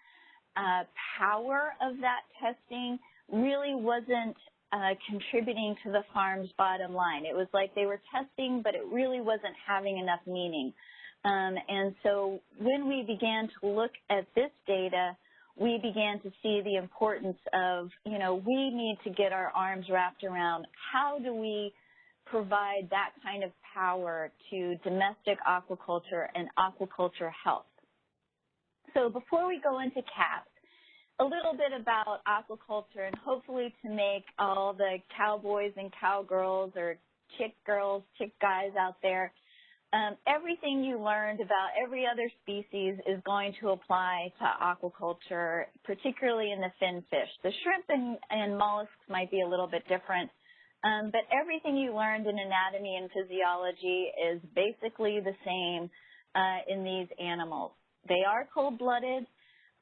power of that testing really wasn't contributing to the farm's bottom line. It was like they were testing, but it really wasn't having enough meaning. And so when we began to look at this data, we began to see the importance of, we need to get our arms wrapped around how do we provide that kind of power to domestic aquaculture and aquaculture health. So before we go into CAHPS, a little bit about aquaculture, and hopefully to make all the cowboys and cowgirls or chick girls, chick guys out there, everything you learned about every other species is going to apply to aquaculture, particularly in the finfish. The shrimp and mollusks might be a little bit different, but everything you learned in anatomy and physiology is basically the same in these animals. They are cold-blooded,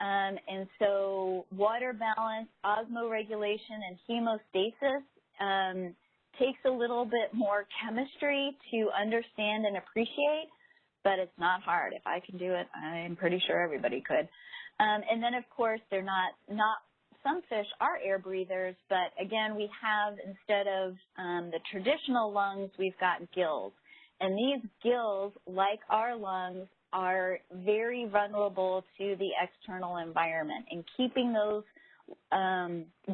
and so water balance, osmoregulation, and hemostasis takes a little bit more chemistry to understand and appreciate, but it's not hard. If I can do it, I'm pretty sure everybody could. And then, of course, they're not some fish are air breathers, but again, we have, instead of the traditional lungs, we've got gills. And these gills, like our lungs, are very vulnerable to the external environment. And keeping those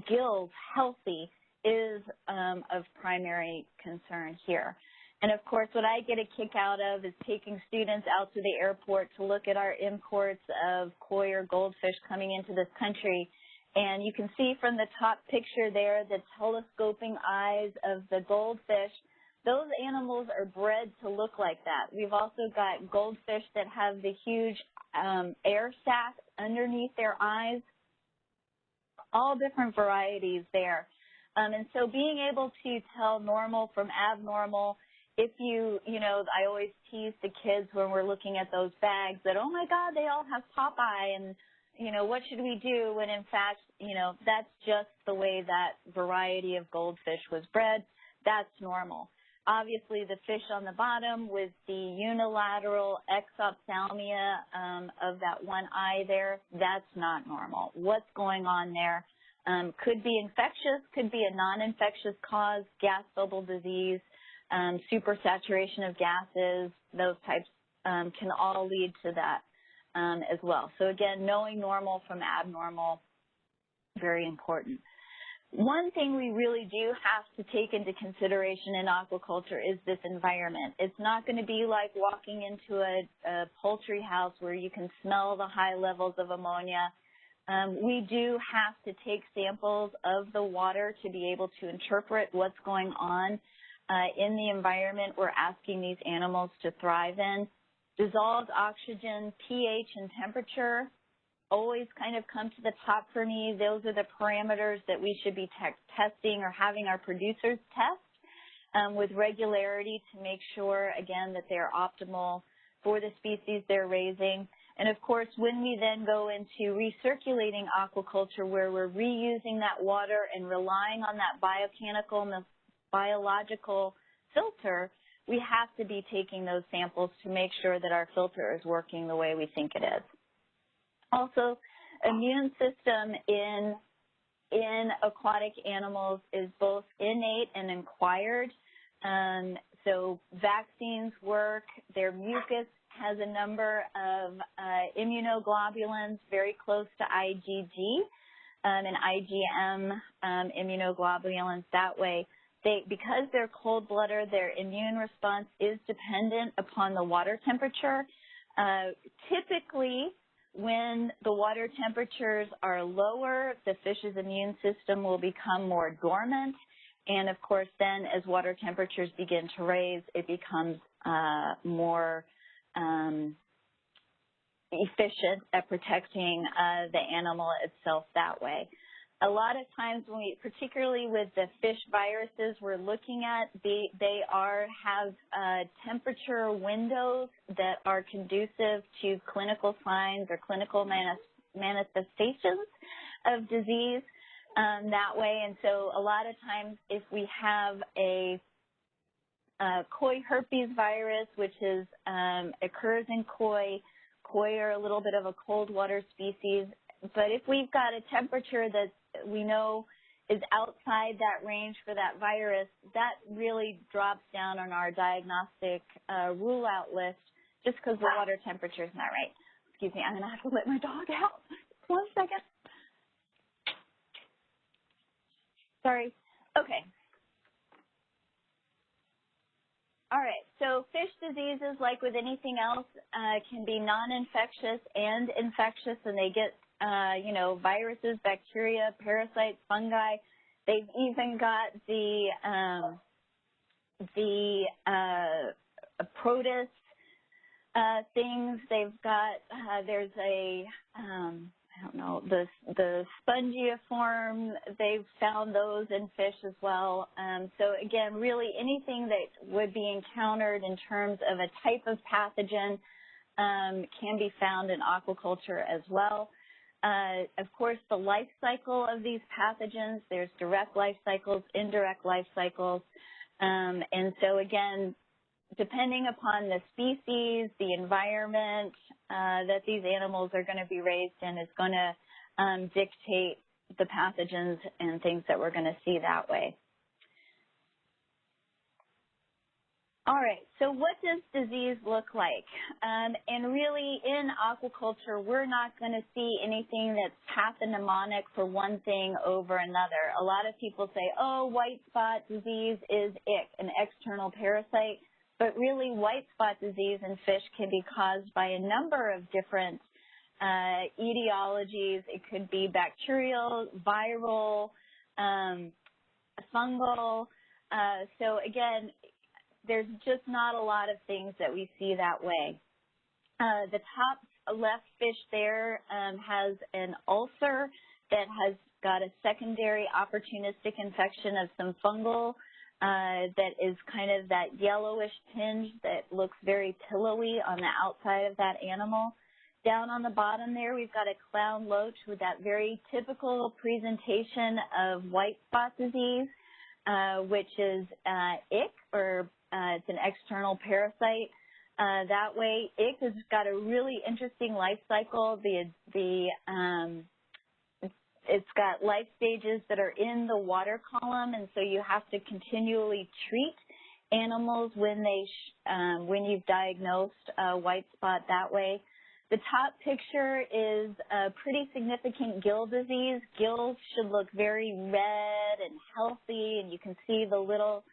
gills healthy is of primary concern here. And of course, what I get a kick out of is taking students out to the airport to look at our imports of koi or goldfish coming into this country. And you can see from the top picture there the telescoping eyes of the goldfish. Those animals are bred to look like that. We've also got goldfish that have the huge air sacs underneath their eyes, all different varieties there. And so being able to tell normal from abnormal if I always tease the kids when we're looking at those bags that, oh my God, they all have Popeye, and, what should we do? When in fact, that's just the way that variety of goldfish was bred. That's normal. Obviously, the fish on the bottom with the unilateral exophthalmia of that one eye there, that's not normal. What's going on there? Could be infectious, could be a non-infectious cause, gas bubble disease, supersaturation of gases, those types can all lead to that as well. So again, knowing normal from abnormal, very important. One thing we really do have to take into consideration in aquaculture is this environment. It's not going to be like walking into a poultry house where you can smell the high levels of ammonia. We do have to take samples of the water to be able to interpret what's going on in the environment we're asking these animals to thrive in. Dissolved oxygen, pH, and temperature always kind of come to the top for me. Those are the parameters that we should be testing or having our producers test with regularity to make sure, again, that they're optimal for the species they're raising. And of course, when we then go into recirculating aquaculture, where we're reusing that water and relying on that biochemical and the biological filter, we have to be taking those samples to make sure that our filter is working the way we think it is. Also, immune system in aquatic animals is both innate and acquired. So vaccines work. Their mucus has a number of immunoglobulins very close to IgG and IgM immunoglobulins that way. Because they're cold-blooded, their immune response is dependent upon the water temperature. Typically, when the water temperatures are lower, the fish's immune system will become more dormant. And of course, then as water temperatures begin to raise, it becomes more efficient at protecting the animal itself that way. A lot of times, when we, particularly with the fish viruses we're looking at, they have temperature windows that are conducive to clinical signs or clinical manifestations of disease that way. And so a lot of times, if we have a koi herpes virus, which is occurs in koi are a little bit of a cold water species. But if we've got a temperature that we know is outside that range for that virus, that really drops down on our diagnostic rule-out list just because the water temperature is not right. Excuse me, I'm going to have to let my dog out. 1 second. Sorry. Okay. All right, so fish diseases, like with anything else, can be non-infectious and infectious, and they get viruses, bacteria, parasites, fungi. They've even got the protists things. They've got there's a I don't know, the spongiform. They've found those in fish as well. So again, really anything that would be encountered in terms of a type of pathogen can be found in aquaculture as well. Of course, the life cycle of these pathogens, there's direct life cycles, indirect life cycles. And so again, depending upon the species, the environment that these animals are going to be raised in is going to dictate the pathogens and things that we're going to see that way. All right, so what does disease look like? And really in aquaculture, we're not going to see anything that's pathognomonic for one thing over another. A lot of people say, oh, white spot disease is ick, an external parasite. But really, white spot disease in fish can be caused by a number of different etiologies. It could be bacterial, viral, fungal. So again, there's just not a lot of things that we see that way. The top left fish there has an ulcer that has got a secondary opportunistic infection of some fungal that is kind of that yellowish tinge that looks very pillowy on the outside of that animal. Down on the bottom there, we've got a clown loach with that very typical presentation of white spot disease, which is ick, or it's an external parasite. That way, ick has got a really interesting life cycle. It's got life stages that are in the water column, and so you have to continually treat animals when you've diagnosed white spot that way. The top picture is a pretty significant gill disease. Gills should look very red and healthy, and you can see the little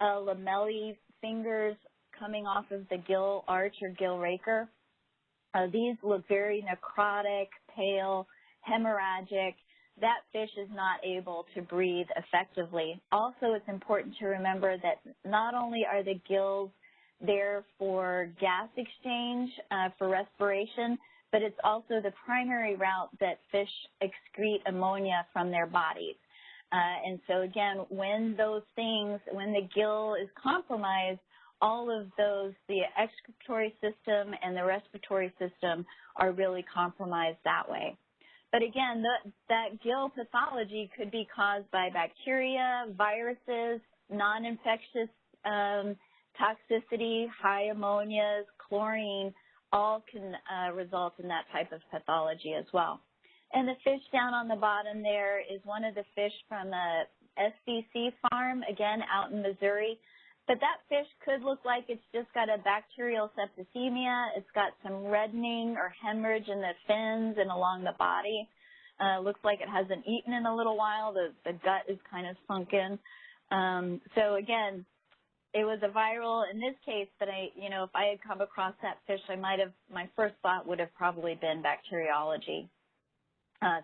lamellae fingers coming off of the gill arch or gill raker. These look very necrotic, pale, hemorrhagic. That fish is not able to breathe effectively. Also, it's important to remember that not only are the gills there for gas exchange, for respiration, but it's also the primary route that fish excrete ammonia from their bodies. And so again, when the gill is compromised, all of those, the excretory system and the respiratory system are really compromised that way. But again, that gill pathology could be caused by bacteria, viruses, non-infectious toxicity, high ammonias, chlorine, all can result in that type of pathology as well. And the fish down on the bottom there is one of the fish from a SCC farm, again, out in Missouri. But that fish could look like it's just got a bacterial septicemia. It's got some reddening or hemorrhage in the fins and along the body. Looks like it hasn't eaten in a little while. The gut is kind of sunken. So again, it was a viral in this case, but if I had come across that fish, my first thought would have probably been bacteriology.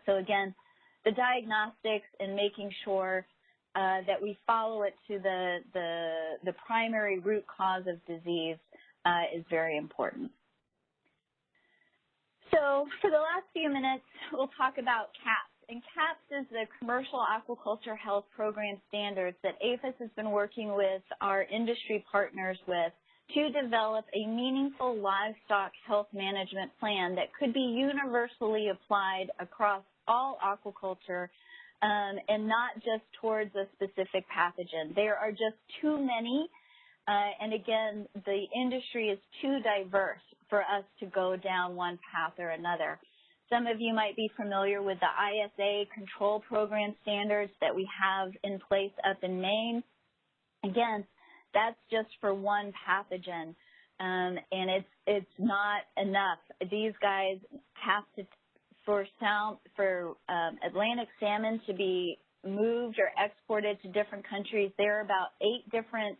So again, the diagnostics and making sure that we follow it to the primary root cause of disease is very important. So for the last few minutes, we'll talk about CAHPS. And CAHPS is the Commercial Aquaculture Health Program standards that APHIS has been working with our industry partners with to develop a meaningful livestock health management plan that could be universally applied across all aquaculture and not just towards a specific pathogen. There are just too many, and again, the industry is too diverse for us to go down one path or another. Some of you might be familiar with the ISA control program standards that we have in place up in Maine. Again, that's just for one pathogen, and it's not enough. These guys have to, for Atlantic salmon to be moved or exported to different countries, there are about 8 different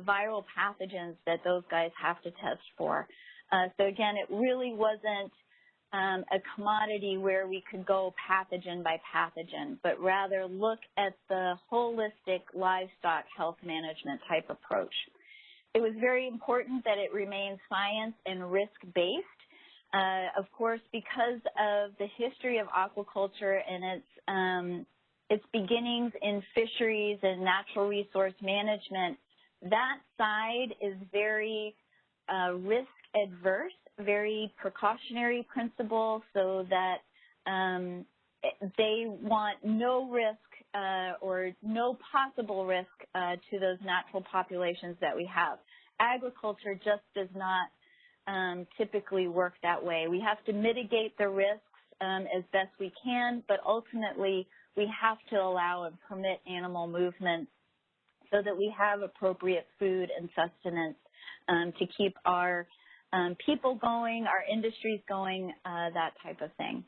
viral pathogens that those guys have to test for. So again, it really wasn't a commodity where we could go pathogen by pathogen, but rather look at the holistic livestock health management type approach. It was very important that it remains science and risk-based. Of course, because of the history of aquaculture and its beginnings in fisheries and natural resource management, that side is very risk-adverse, very precautionary principle, so that they want no risk or no possible risk to those natural populations that we have. Agriculture just does not typically work that way. We have to mitigate the risks as best we can, but ultimately we have to allow and permit animal movement so that we have appropriate food and sustenance to keep our people going, our industries going, that type of thing.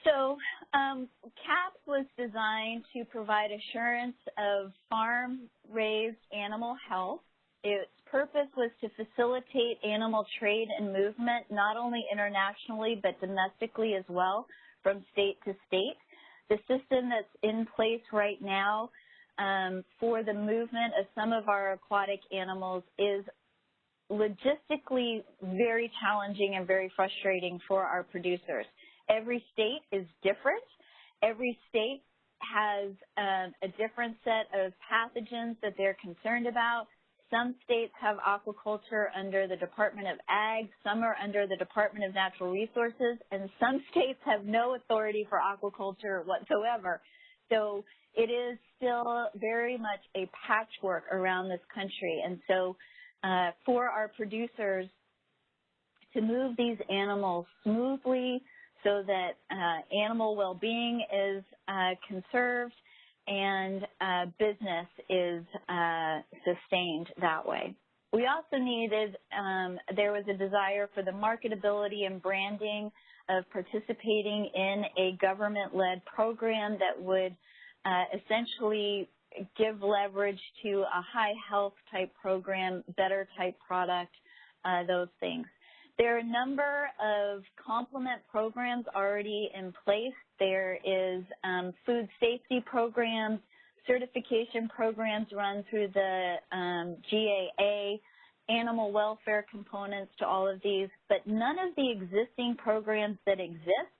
So CAHPS was designed to provide assurance of farm-raised animal health. Its purpose was to facilitate animal trade and movement, not only internationally but domestically as well, from state to state. The system that's in place right now for the movement of some of our aquatic animals is logistically very challenging and very frustrating for our producers. Every state is different. Every state has a different set of pathogens that they're concerned about. Some states have aquaculture under the Department of Ag, some are under the Department of Natural Resources, and some states have no authority for aquaculture whatsoever. So it is still very much a patchwork around this country. And so for our producers to move these animals smoothly so that animal well-being is conserved and business is sustained that way. We also needed, there was a desire for the marketability and branding of participating in a government-led program that would essentially give leverage to a high health type program, better type product, those things. There are a number of complement programs already in place. There is food safety programs, certification programs run through the GAA, animal welfare components to all of these, but none of the existing programs that exist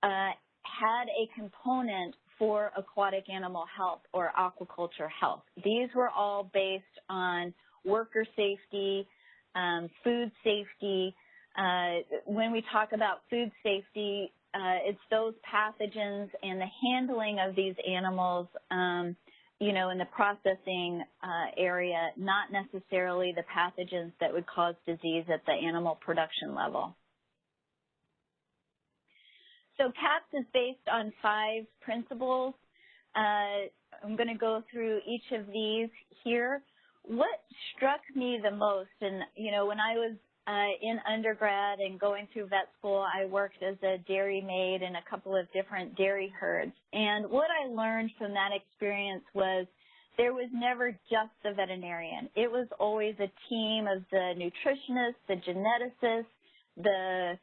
had a component for aquatic animal health or aquaculture health. These were all based on worker safety, food safety. When we talk about food safety, it's those pathogens and the handling of these animals, you know, in the processing area, not necessarily the pathogens that would cause disease at the animal production level. So CAHPS is based on 5 principles. I'm going to go through each of these here. What struck me the most, and you know, when I was in undergrad and going through vet school, I worked as a dairy maid in a couple of different dairy herds. And what I learned from that experience was there was never just the veterinarian. It was always a team of the nutritionists, the geneticists, the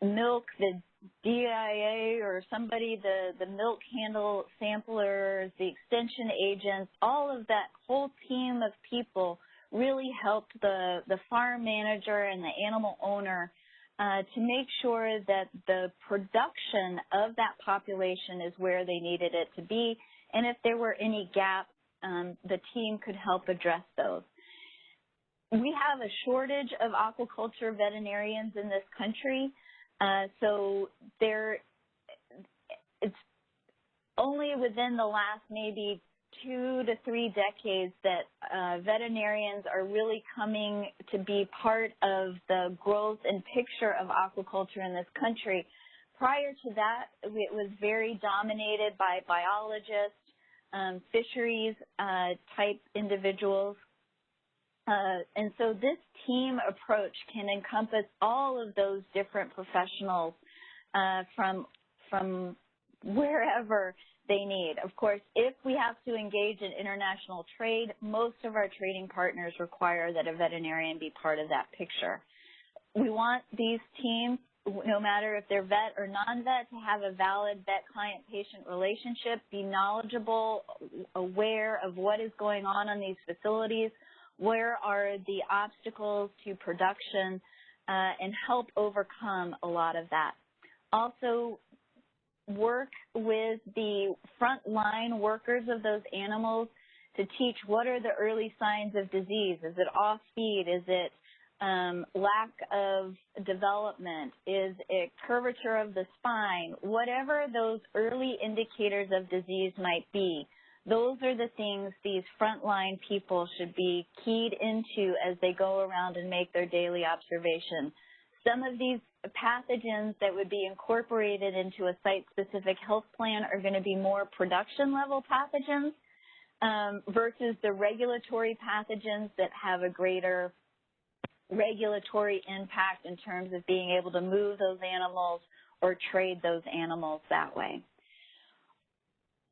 milk, the DIA or somebody, the milk handle samplers, the extension agents, all of that whole team of people really helped the farm manager and the animal owner to make sure that the production of that population is where they needed it to be. And if there were any gaps, the team could help address those. We have a shortage of aquaculture veterinarians in this country. So it's only within the last maybe 2 to 3 decades that veterinarians are really coming to be part of the growth and picture of aquaculture in this country. Prior to that, it was very dominated by biologists, fisheries type individuals. And so this team approach can encompass all of those different professionals from wherever they need. Of course, if we have to engage in international trade, most of our trading partners require that a veterinarian be part of that picture. We want these teams, no matter if they're vet or non-vet, to have a valid vet-client-patient relationship, be knowledgeable, aware of what is going on these facilities, where are the obstacles to production, and help overcome a lot of that. Also, work with the frontline workers of those animals to teach what are the early signs of disease. Is it off feed? Is it lack of development? Is it curvature of the spine? Whatever those early indicators of disease might be, those are the things these frontline people should be keyed into as they go around and make their daily observation. Some of these pathogens that would be incorporated into a site-specific health plan are going to be more production-level pathogens versus the regulatory pathogens that have a greater regulatory impact in terms of being able to move those animals or trade those animals that way.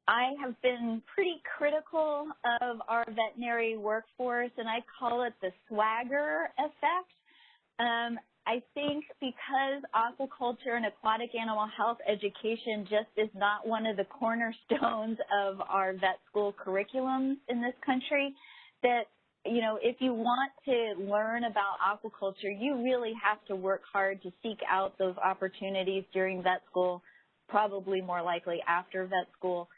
I have been pretty critical of our veterinary workforce, and I call it the swagger effect. I think because aquaculture and aquatic animal health education just is not one of the cornerstones of our vet school curriculums in this country, that you know, if you want to learn about aquaculture, you really have to work hard to seek out those opportunities during vet school, probably more likely after vet school.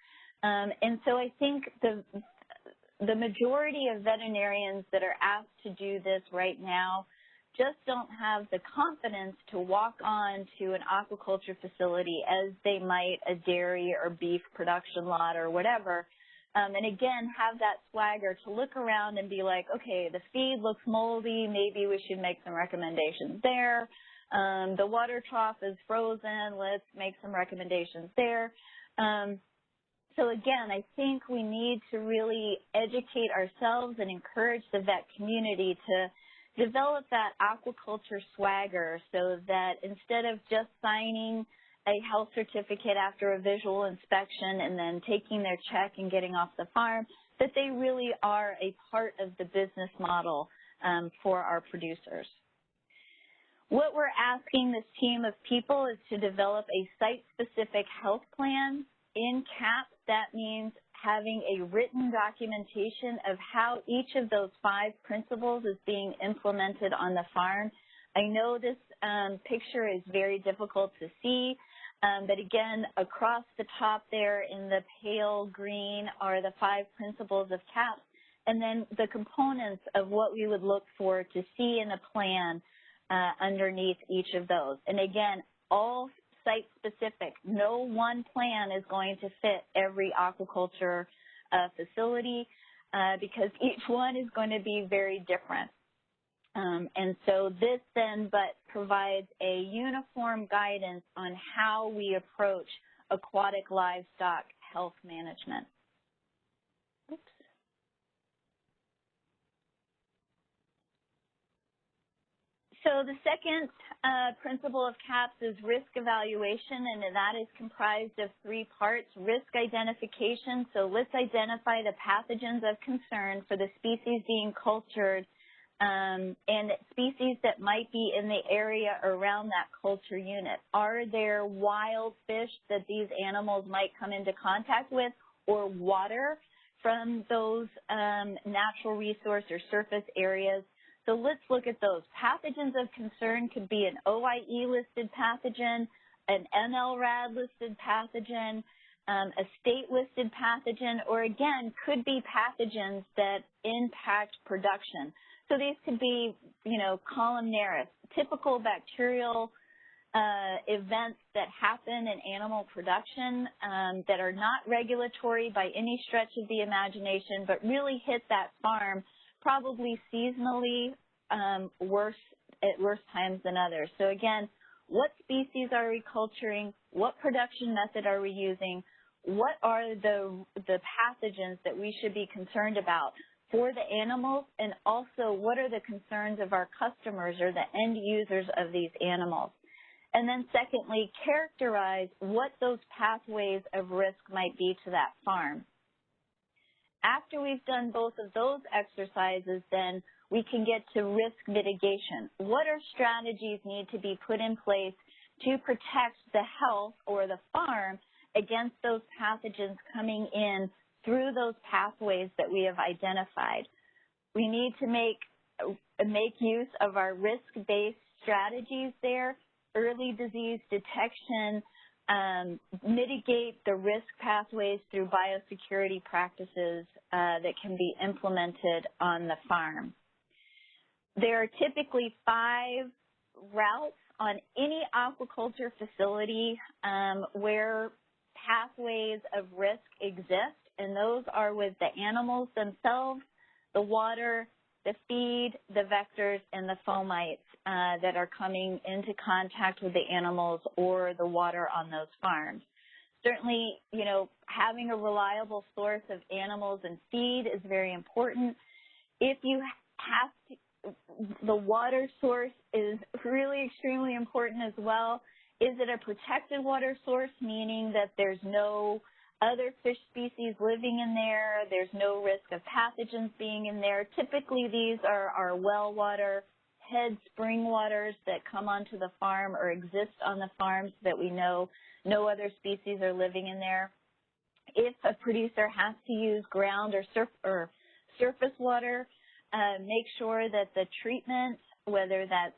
And so I think the majority of veterinarians that are asked to do this right now just don't have the confidence to walk on to an aquaculture facility as they might a dairy or beef production lot or whatever. And again, have that swagger to look around and be like, okay, the feed looks moldy, maybe we should make some recommendations there. The water trough is frozen, let's make some recommendations there. So again, I think we need to really educate ourselves and encourage the vet community to develop that aquaculture swagger so that instead of just signing a health certificate after a visual inspection and then taking their check and getting off the farm, that they really are a part of the business model for our producers. What we're asking this team of people is to develop a site-specific health plan. In CAHPS, that means having a written documentation of how each of those 5 principles is being implemented on the farm. I know this picture is very difficult to see, but again, across the top there in the pale green are the 5 principles of CAHPS, and then the components of what we would look for to see in a plan underneath each of those. And again, all site-specific. No one plan is going to fit every aquaculture facility because each one is going to be very different. And so this then provides a uniform guidance on how we approach aquatic livestock health management. Oops. So the second principle of CAHPS is risk evaluation, and that is comprised of 3 parts. Risk identification, so let's identify the pathogens of concern for the species being cultured and species that might be in the area around that culture unit. Are there wild fish that these animals might come into contact with, or water from those natural resource or surface areas? So let's look at those. Pathogens of concern could be an OIE-listed pathogen, an NLRAD-listed pathogen, a state-listed pathogen, or again, could be pathogens that impact production. So these could be, you know, columnaris, typical bacterial events that happen in animal production that are not regulatory by any stretch of the imagination, but really hit that farm probably seasonally at worse times than others. So again, what species are we culturing? What production method are we using? What are the pathogens that we should be concerned about for the animals? And also, what are the concerns of our customers or the end users of these animals? And then secondly, characterize what those pathways of risk might be to that farm. After we've done both of those exercises, then we can get to risk mitigation. What are strategies need to be put in place to protect the health or the farm against those pathogens coming in through those pathways that we have identified? We need to make use of our risk-based strategies there, early disease detection, mitigate the risk pathways through biosecurity practices that can be implemented on the farm. There are typically 5 routes on any aquaculture facility where pathways of risk exist, and those are with the animals themselves, the water, the feed, the vectors, and the fomites that are coming into contact with the animals or the water on those farms. Certainly, you know, having a reliable source of animals and feed is very important. If you have to, the water source is really extremely important as well. Is it a protected water source, meaning that there's no other fish species living in there, there's no risk of pathogens being in there? Typically, these are well water, head spring waters that come onto the farm or exist on the farms that we know no other species are living in there. If a producer has to use ground or surface water, make sure that the treatment, whether that's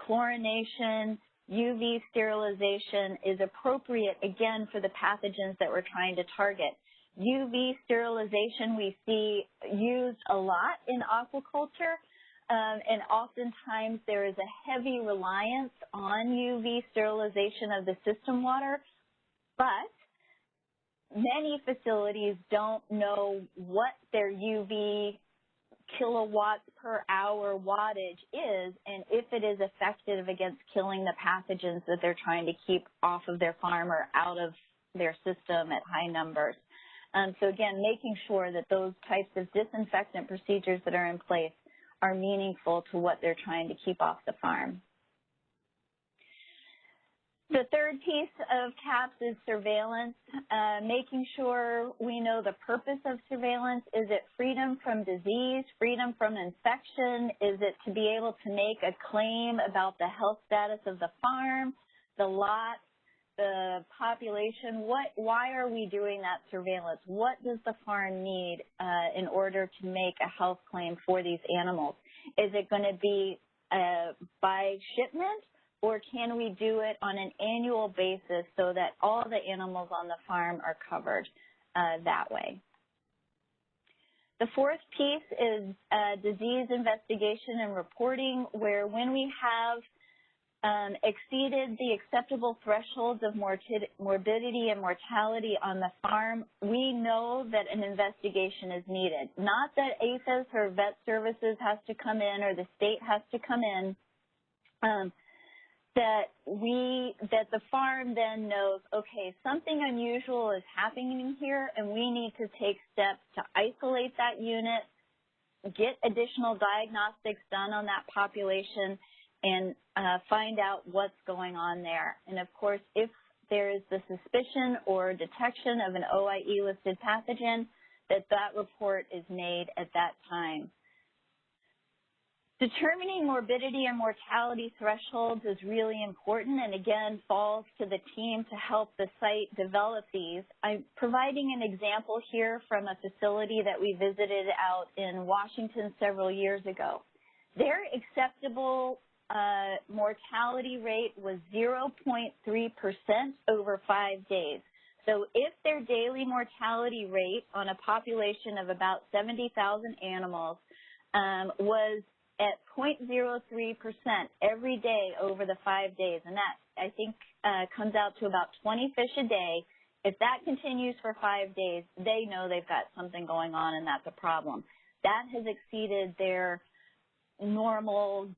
chlorination, UV sterilization, is appropriate, again, for the pathogens that we're trying to target. UV sterilization we see used a lot in aquaculture, and oftentimes there is a heavy reliance on UV sterilization of the system water, but many facilities don't know what their UV kilowatts per hour wattage is, and if it is effective against killing the pathogens that they're trying to keep off of their farm or out of their system at high numbers. So again, making sure that those types of disinfectant procedures that are in place are meaningful to what they're trying to keep off the farm. The third piece of CAHPS is surveillance, making sure we know the purpose of surveillance. Is it freedom from disease, freedom from infection? Is it to be able to make a claim about the health status of the farm, the lot, the population? Why are we doing that surveillance? What does the farm need in order to make a health claim for these animals? Is it going to be by shipment? Or can we do it on an annual basis so that all the animals on the farm are covered that way? The fourth piece is disease investigation and reporting, where when we have exceeded the acceptable thresholds of morbidity and mortality on the farm, we know that an investigation is needed. Not that APHIS or Vet Services has to come in or the state has to come in, that the farm then knows, okay, something unusual is happening here, and we need to take steps to isolate that unit, get additional diagnostics done on that population, and find out what's going on there. And of course, if there is the suspicion or detection of an OIE-listed pathogen, that report is made at that time. Determining morbidity and mortality thresholds is really important, and again falls to the team to help the site develop these. I'm providing an example here from a facility that we visited out in Washington several years ago. Their acceptable mortality rate was 0.3% over 5 days. So if their daily mortality rate on a population of about 70,000 animals was at 0.03% every day over the 5 days, and that, I think, comes out to about 20 fish a day. If that continues for 5 days, they know they've got something going on, and that's a problem. That has exceeded their normal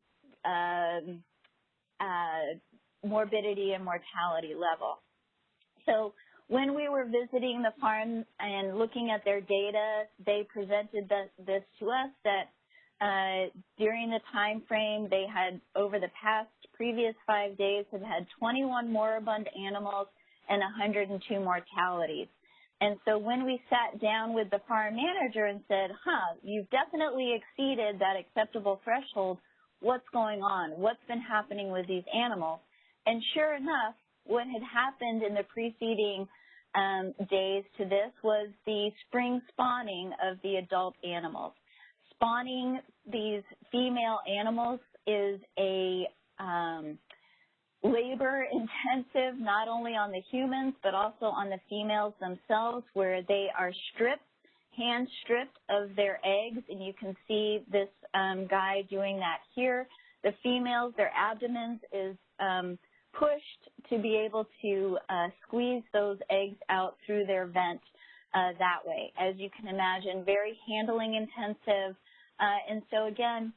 morbidity and mortality level. So when we were visiting the farm and looking at their data, they presented this to us that during the time frame, they had, over the previous 5 days, had 21 moribund animals and 102 mortalities. And so when we sat down with the farm manager and said, you've definitely exceeded that acceptable threshold, what's going on? What's been happening with these animals? And sure enough, what had happened in the preceding days to this was the spring spawning of the adult animals. Spawning these female animals is a labor-intensive, not only on the humans, but also on the females themselves, where they are hand-stripped of their eggs, and you can see this guy doing that here. The females, their abdomens is pushed to be able to squeeze those eggs out through their vent that way. As you can imagine, very handling intensive. And so again,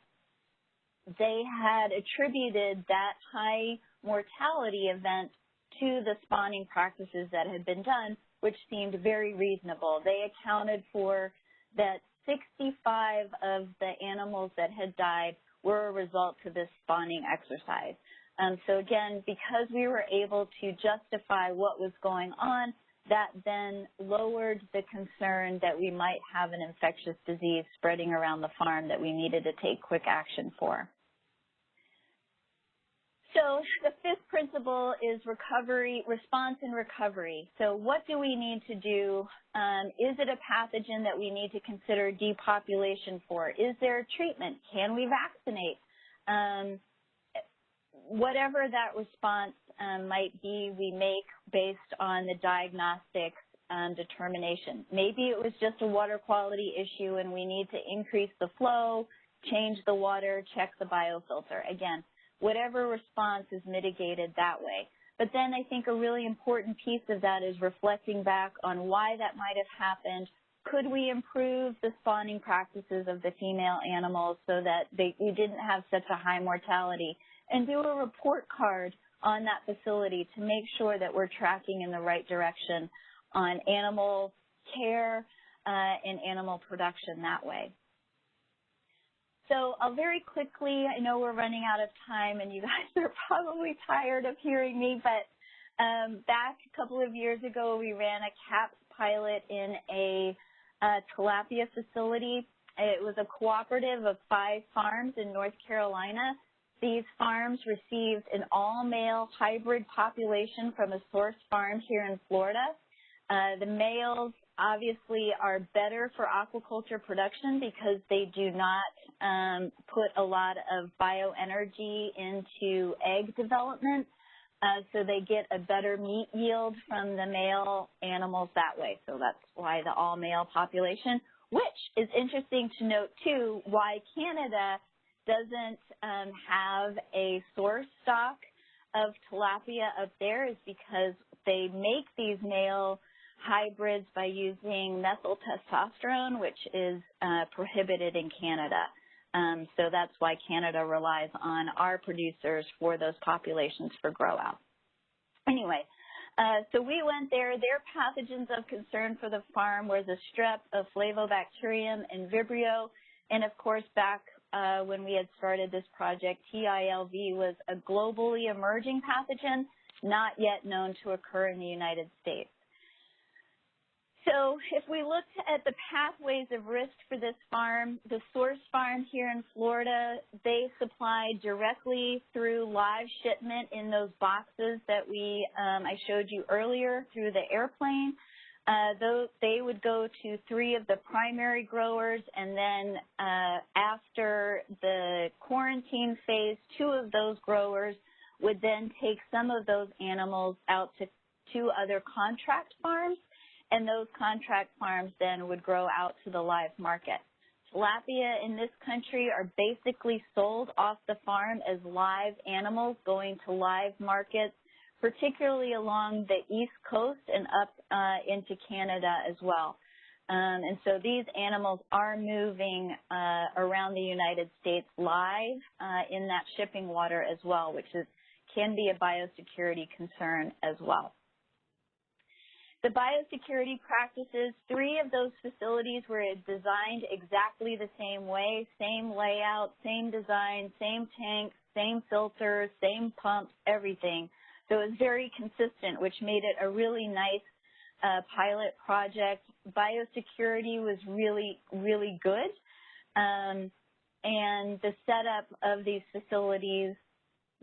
they had attributed that high mortality event to the spawning practices that had been done, which seemed very reasonable. They accounted for that 65 of the animals that had died were a result to this spawning exercise. So again, because we were able to justify what was going on, that then lowered the concern that we might have an infectious disease spreading around the farm that we needed to take quick action for. So the fifth principle is recovery, response and recovery. So what do we need to do? Is it a pathogen that we need to consider depopulation for? Is there a treatment? Can we vaccinate? Whatever that response might be, we make based on the diagnostics determination. Maybe it was just a water quality issue and we need to increase the flow, change the water, check the biofilter. Again, whatever response is mitigated that way. But then I think a really important piece of that is reflecting back on why that might have happened. Could we improve the spawning practices of the female animals so that we didn't have such a high mortality? And do a report card on that facility to make sure that we're tracking in the right direction on animal care and animal production that way. So I'll very quickly, I know we're running out of time and you guys are probably tired of hearing me, but back a couple of years ago we ran a CAHPS pilot in a tilapia facility. It was a cooperative of 5 farms in North Carolina. These farms received an all-male hybrid population from a source farm here in Florida. The males obviously are better for aquaculture production because they do not put a lot of bioenergy into egg development, so they get a better meat yield from the male animals that way. So that's why the all-male population, which is interesting to note too, why Canada doesn't have a source stock of tilapia up there is because they make these male hybrids by using methyl testosterone, which is prohibited in Canada. So that's why Canada relies on our producers for those populations for grow out. Anyway, so we went there. Their pathogens of concern for the farm was a strep, a flavobacterium, and Vibrio. And of course, back when we had started this project, TILV was a globally emerging pathogen, not yet known to occur in the United States. So if we looked at the pathways of risk for this farm, the source farm here in Florida, they supplied directly through live shipment in those boxes that I showed you earlier through the airplane. They would go to 3 of the primary growers, and then after the quarantine phase, 2 of those growers would then take some of those animals out to 2 other contract farms, and those contract farms then would grow out to the live market. Tilapia in this country are basically sold off the farm as live animals going to live markets, particularly along the East Coast and up into Canada as well. And so these animals are moving around the United States live in that shipping water as well, which can be a biosecurity concern as well. The biosecurity practices, 3 of those facilities were designed exactly the same way, same layout, same design, same tanks, same filters, same pumps, everything. So it was very consistent, which made it a really nice pilot project. Biosecurity was really, really good. And the setup of these facilities,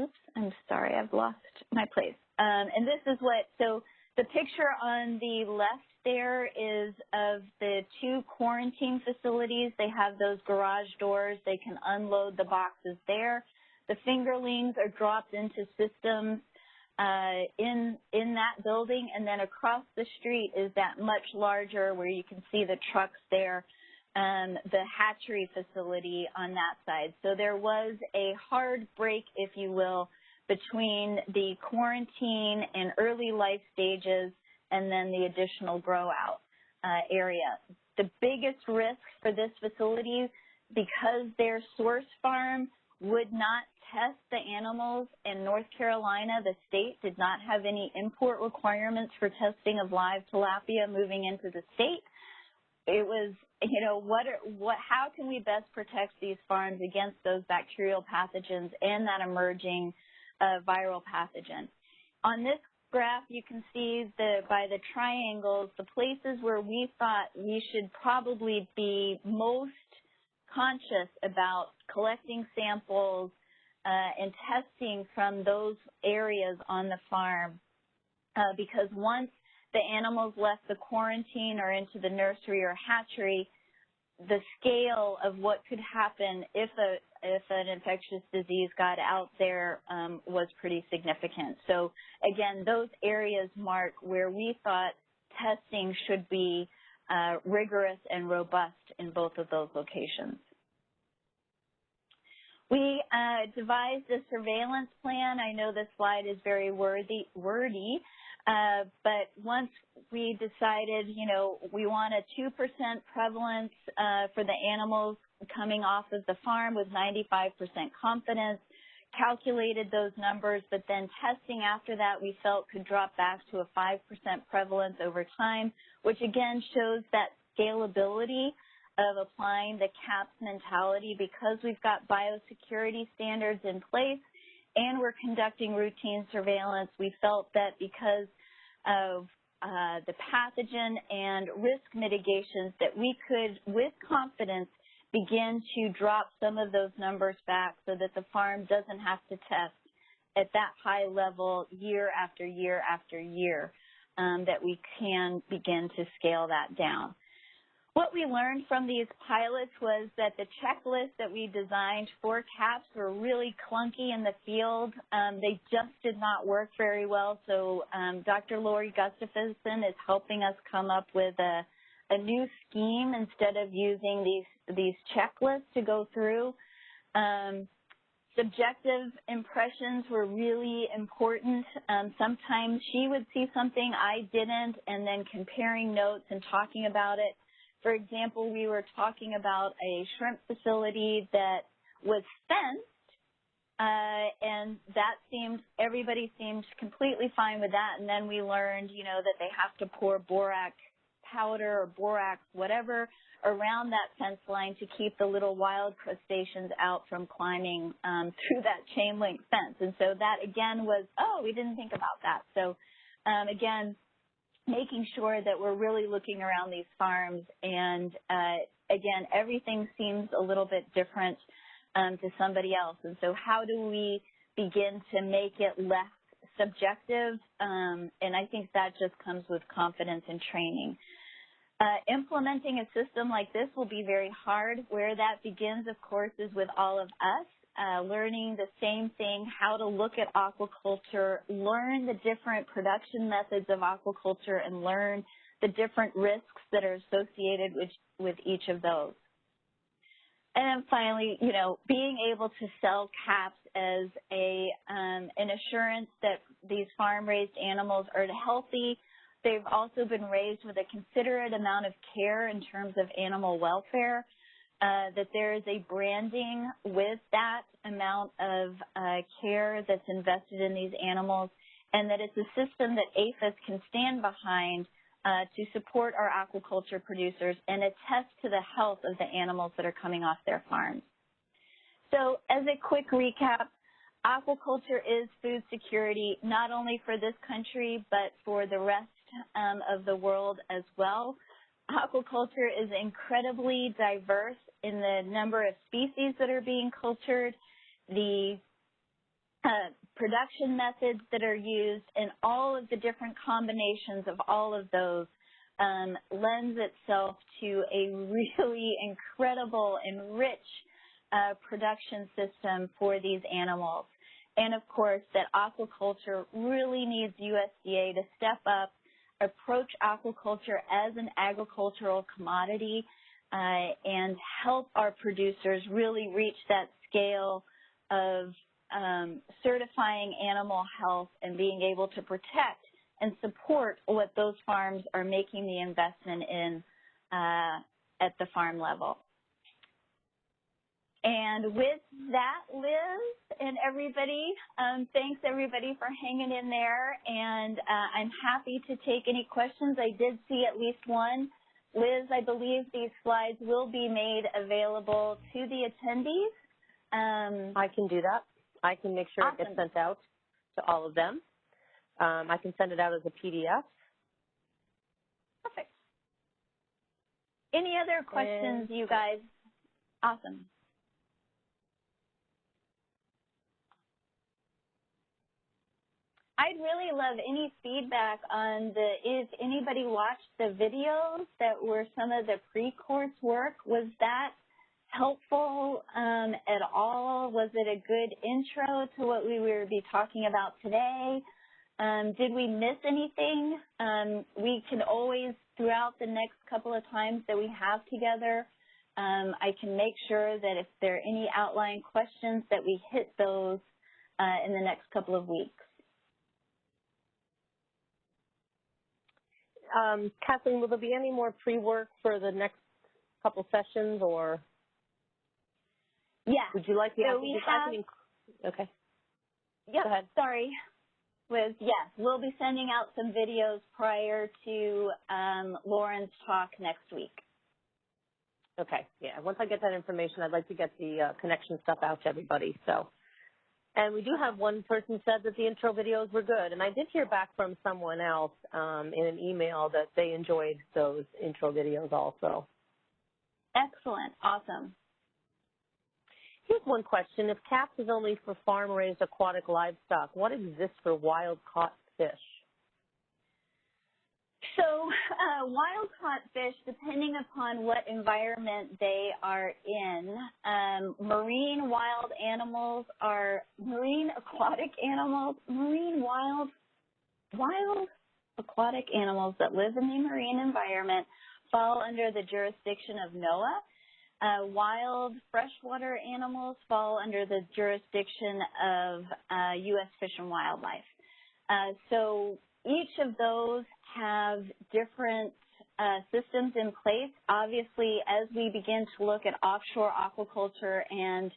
oops, I'm sorry, I've lost my place. And this is so the picture on the left there is of the 2 quarantine facilities. They have those garage doors. They can unload the boxes there. The fingerlings are dropped into systems in that building, and then across the street is that much larger, where you can see the trucks there, the hatchery facility on that side. So there was a hard break, if you will, between the quarantine and early life stages and then the additional grow out area. The biggest risk for this facility, because their source farm would not test the animals in North Carolina, the state did not have any import requirements for testing of live tilapia moving into the state. It was, how can we best protect these farms against those bacterial pathogens and that emerging viral pathogen? On this graph, you can see by the triangles, the places where we thought we should probably be most conscious about collecting samples, and testing from those areas on the farm, because once the animals left the quarantine or into the nursery or hatchery, the scale of what could happen if an infectious disease got out there was pretty significant. So again, those areas mark where we thought testing should be rigorous and robust in both of those locations. We devised a surveillance plan. I know this slide is very wordy, but once we decided, you know, we want a 2% prevalence for the animals coming off of the farm with 95% confidence, calculated those numbers, but then testing after that we felt could drop back to a 5% prevalence over time, which again shows that scalability of applying the CAHPS mentality. Because we've got biosecurity standards in place and we're conducting routine surveillance, we felt that because of the pathogen and risk mitigations that we could, with confidence, begin to drop some of those numbers back so that the farm doesn't have to test at that high level year after year after year, that we can begin to scale that down. What we learned from these pilots was that the checklists that we designed for CAHPS were really clunky in the field. They just did not work very well. So Dr. Lori Gustafson is helping us come up with a new scheme instead of using these checklists to go through. Subjective impressions were really important. Sometimes she would see something I didn't, and then comparing notes and talking about it. For example, we were talking about a shrimp facility that was fenced, and that everybody seemed completely fine with that. And then we learned, you know, that they have to pour borax powder or borax, whatever, around that fence line to keep the little wild crustaceans out from climbing through that chain link fence. And so that again was, oh, we didn't think about that. So again, making sure that we're really looking around these farms, and again, everything seems a little bit different to somebody else. And so how do we begin to make it less subjective? And I think that just comes with confidence and training. Implementing a system like this will be very hard. Where that begins, of course, is with all of us. Learning the same thing, how to look at aquaculture, learn the different production methods of aquaculture, and learn the different risks that are associated with each of those. And then finally, you know, being able to sell CAHPS as an assurance that these farm-raised animals are healthy. They've also been raised with a considerate amount of care in terms of animal welfare. That there is a branding with that amount of care that's invested in these animals, and that it's a system that APHIS can stand behind to support our aquaculture producers and attest to the health of the animals that are coming off their farms. So as a quick recap, aquaculture is food security, not only for this country, but for the rest of the world as well. Aquaculture is incredibly diverse in the number of species that are being cultured, the production methods that are used, and all of the different combinations of all of those lends itself to a really incredible and rich production system for these animals. And of course, that aquaculture really needs USDA to step up, approach aquaculture as an agricultural commodity, and help our producers really reach that scale of certifying animal health and being able to protect and support what those farms are making the investment in at the farm level. And with that, Liz and everybody, thanks everybody for hanging in there, and I'm happy to take any questions. I did see at least one. Liz, I believe these slides will be made available to the attendees. I can do that. I can make sure It gets sent out to all of them. I can send it out as a PDF. Perfect. Any other questions, you guys? Awesome. I'd really love any feedback on if anybody watched the videos that were some of the pre-course work. Was that helpful at all? Was it a good intro to what we will be talking about today? Did we miss anything? We can always, throughout the next couple of times that we have together, I can make sure that if there are any outlying questions that we hit those in the next couple of weeks. Kathleen, will there be any more pre-work for the next couple sessions, or? Yeah. Would you like the Okay. Yep. Go ahead. Sorry, Liz. Yes, we'll be sending out some videos prior to Lauren's talk next week. Okay. Yeah. Once I get that information, I'd like to get the connection stuff out to everybody. So. And we do have one person said that the intro videos were good. And I did hear back from someone else in an email that they enjoyed those intro videos also. Excellent. Awesome. Here's one question. If CAHPS is only for farm-raised aquatic livestock, what exists for wild-caught fish? So wild-caught fish, depending upon what environment they are in, marine aquatic animals that live in the marine environment fall under the jurisdiction of NOAA. Wild freshwater animals fall under the jurisdiction of U.S. Fish and Wildlife. So each of those have different systems in place. Obviously, as we begin to look at offshore aquaculture and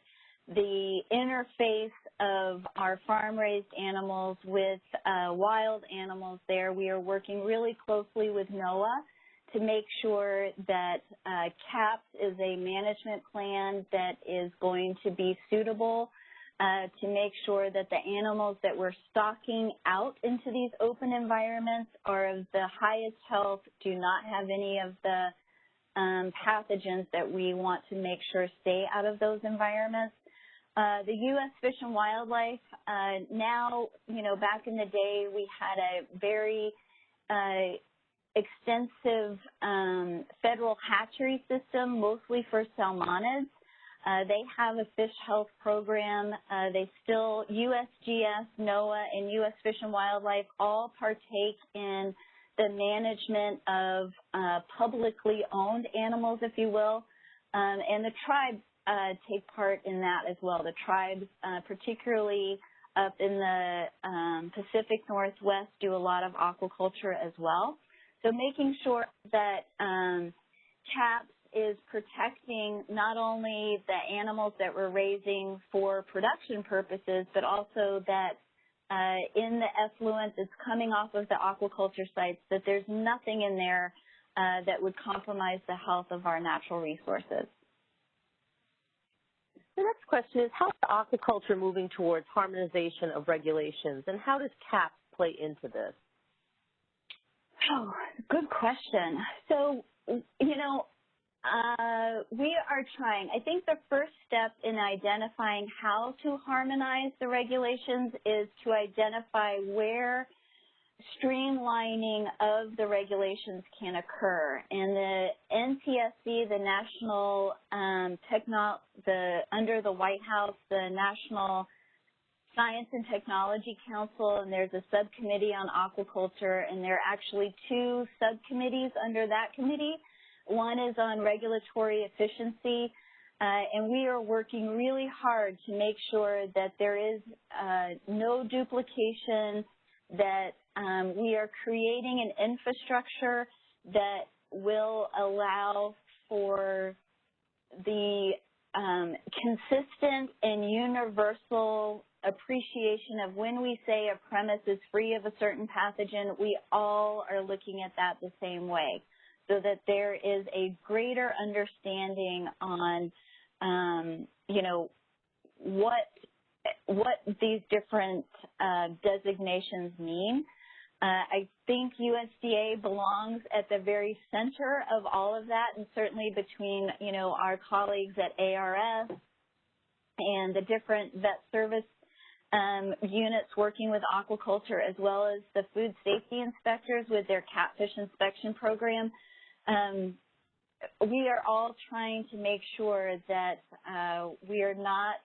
the interface of our farm-raised animals with wild animals there, we are working really closely with NOAA to make sure that CAHPS is a management plan that is going to be suitable to make sure that the animals that we're stocking out into these open environments are of the highest health, do not have any of the pathogens that we want to make sure stay out of those environments. The U.S. Fish and Wildlife, now, back in the day, we had a very extensive federal hatchery system, mostly for salmonids. They have a fish health program. USGS, NOAA, and U.S. Fish and Wildlife all partake in the management of publicly owned animals, if you will, and the tribes take part in that as well. The tribes, particularly up in the Pacific Northwest, do a lot of aquaculture as well. So making sure that CAHPS is protecting not only the animals that we're raising for production purposes, but also that in the effluent that's coming off of the aquaculture sites, that there's nothing in there that would compromise the health of our natural resources. The next question is, how is aquaculture moving towards harmonization of regulations, and how does CAHPS play into this? Oh, good question. So, we are trying. I think the first step in identifying how to harmonize the regulations is to identify where streamlining of the regulations can occur. And the NTSC, the National under the White House, the National Science and Technology Council, and there's a subcommittee on aquaculture, and there are actually two subcommittees under that committee. One is on regulatory efficiency, and we are working really hard to make sure that there is no duplication, that we are creating an infrastructure that will allow for the consistent and universal appreciation of when we say a premise is free of a certain pathogen, we all are looking at that the same way, so that there is a greater understanding on, what these different designations mean. I think USDA belongs at the very center of all of that, and certainly between, our colleagues at ARS and the different vet service units working with aquaculture as well as the food safety inspectors with their catfish inspection program. We are all trying to make sure that we are not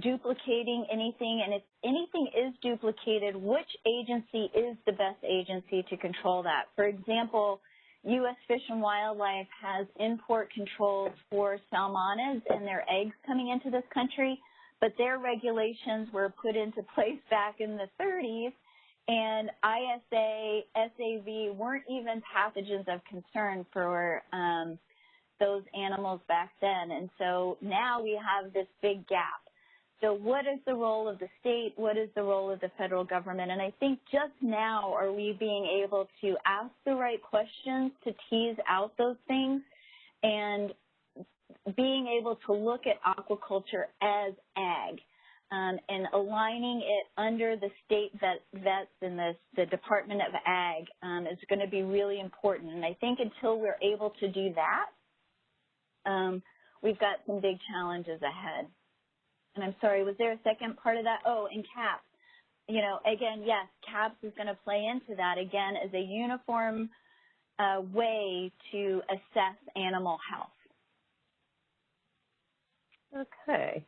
duplicating anything, and if anything is duplicated, which agency is the best agency to control that? For example, U.S. Fish and Wildlife has import controls for salmonids and their eggs coming into this country, but their regulations were put into place back in the 30s, and ISA, SAV weren't even pathogens of concern for those animals back then. And so now we have this big gap. So what is the role of the state? What is the role of the federal government? And I think just now are we being able to ask the right questions to tease out those things and being able to look at aquaculture as ag and aligning it under the state vets and the Department of Ag is going to be really important. And I think until we're able to do that, we've got some big challenges ahead. And I'm sorry, was there a second part of that? Oh, and CAHPS. You know, again, yes, CAHPS is going to play into that, again, as a uniform way to assess animal health. Okay.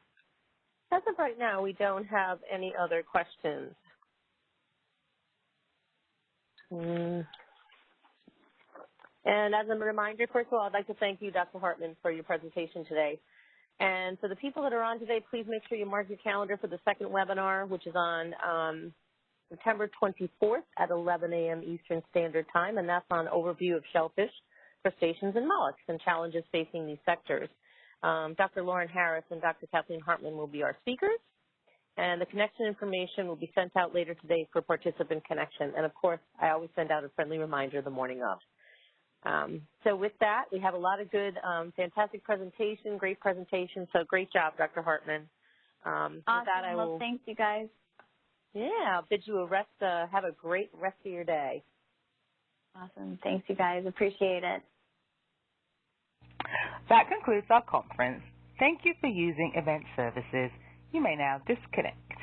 As of right now, we don't have any other questions. And as a reminder, first of all, I'd like to thank you, Dr. Hartman, for your presentation today. And for the people that are on today, please make sure you mark your calendar for the second webinar, which is on September 24th at 11 a.m. Eastern Standard Time, and that's on overview of shellfish, crustaceans, and mollusks and challenges facing these sectors. Dr. Lauren Harris and Dr. Kathleen Hartman will be our speakers, and the connection information will be sent out later today for participant connection. And, of course, I always send out a friendly reminder the morning of. So with that, we have a lot of good, fantastic presentation, great presentation. So great job, Dr. Hartman. Awesome. With that, I will, well, thanks, you guys. Yeah, I'll bid you a rest. Have a great rest of your day. Awesome. Thanks, you guys. Appreciate it. That concludes our conference. Thank you for using Event Services. You may now disconnect.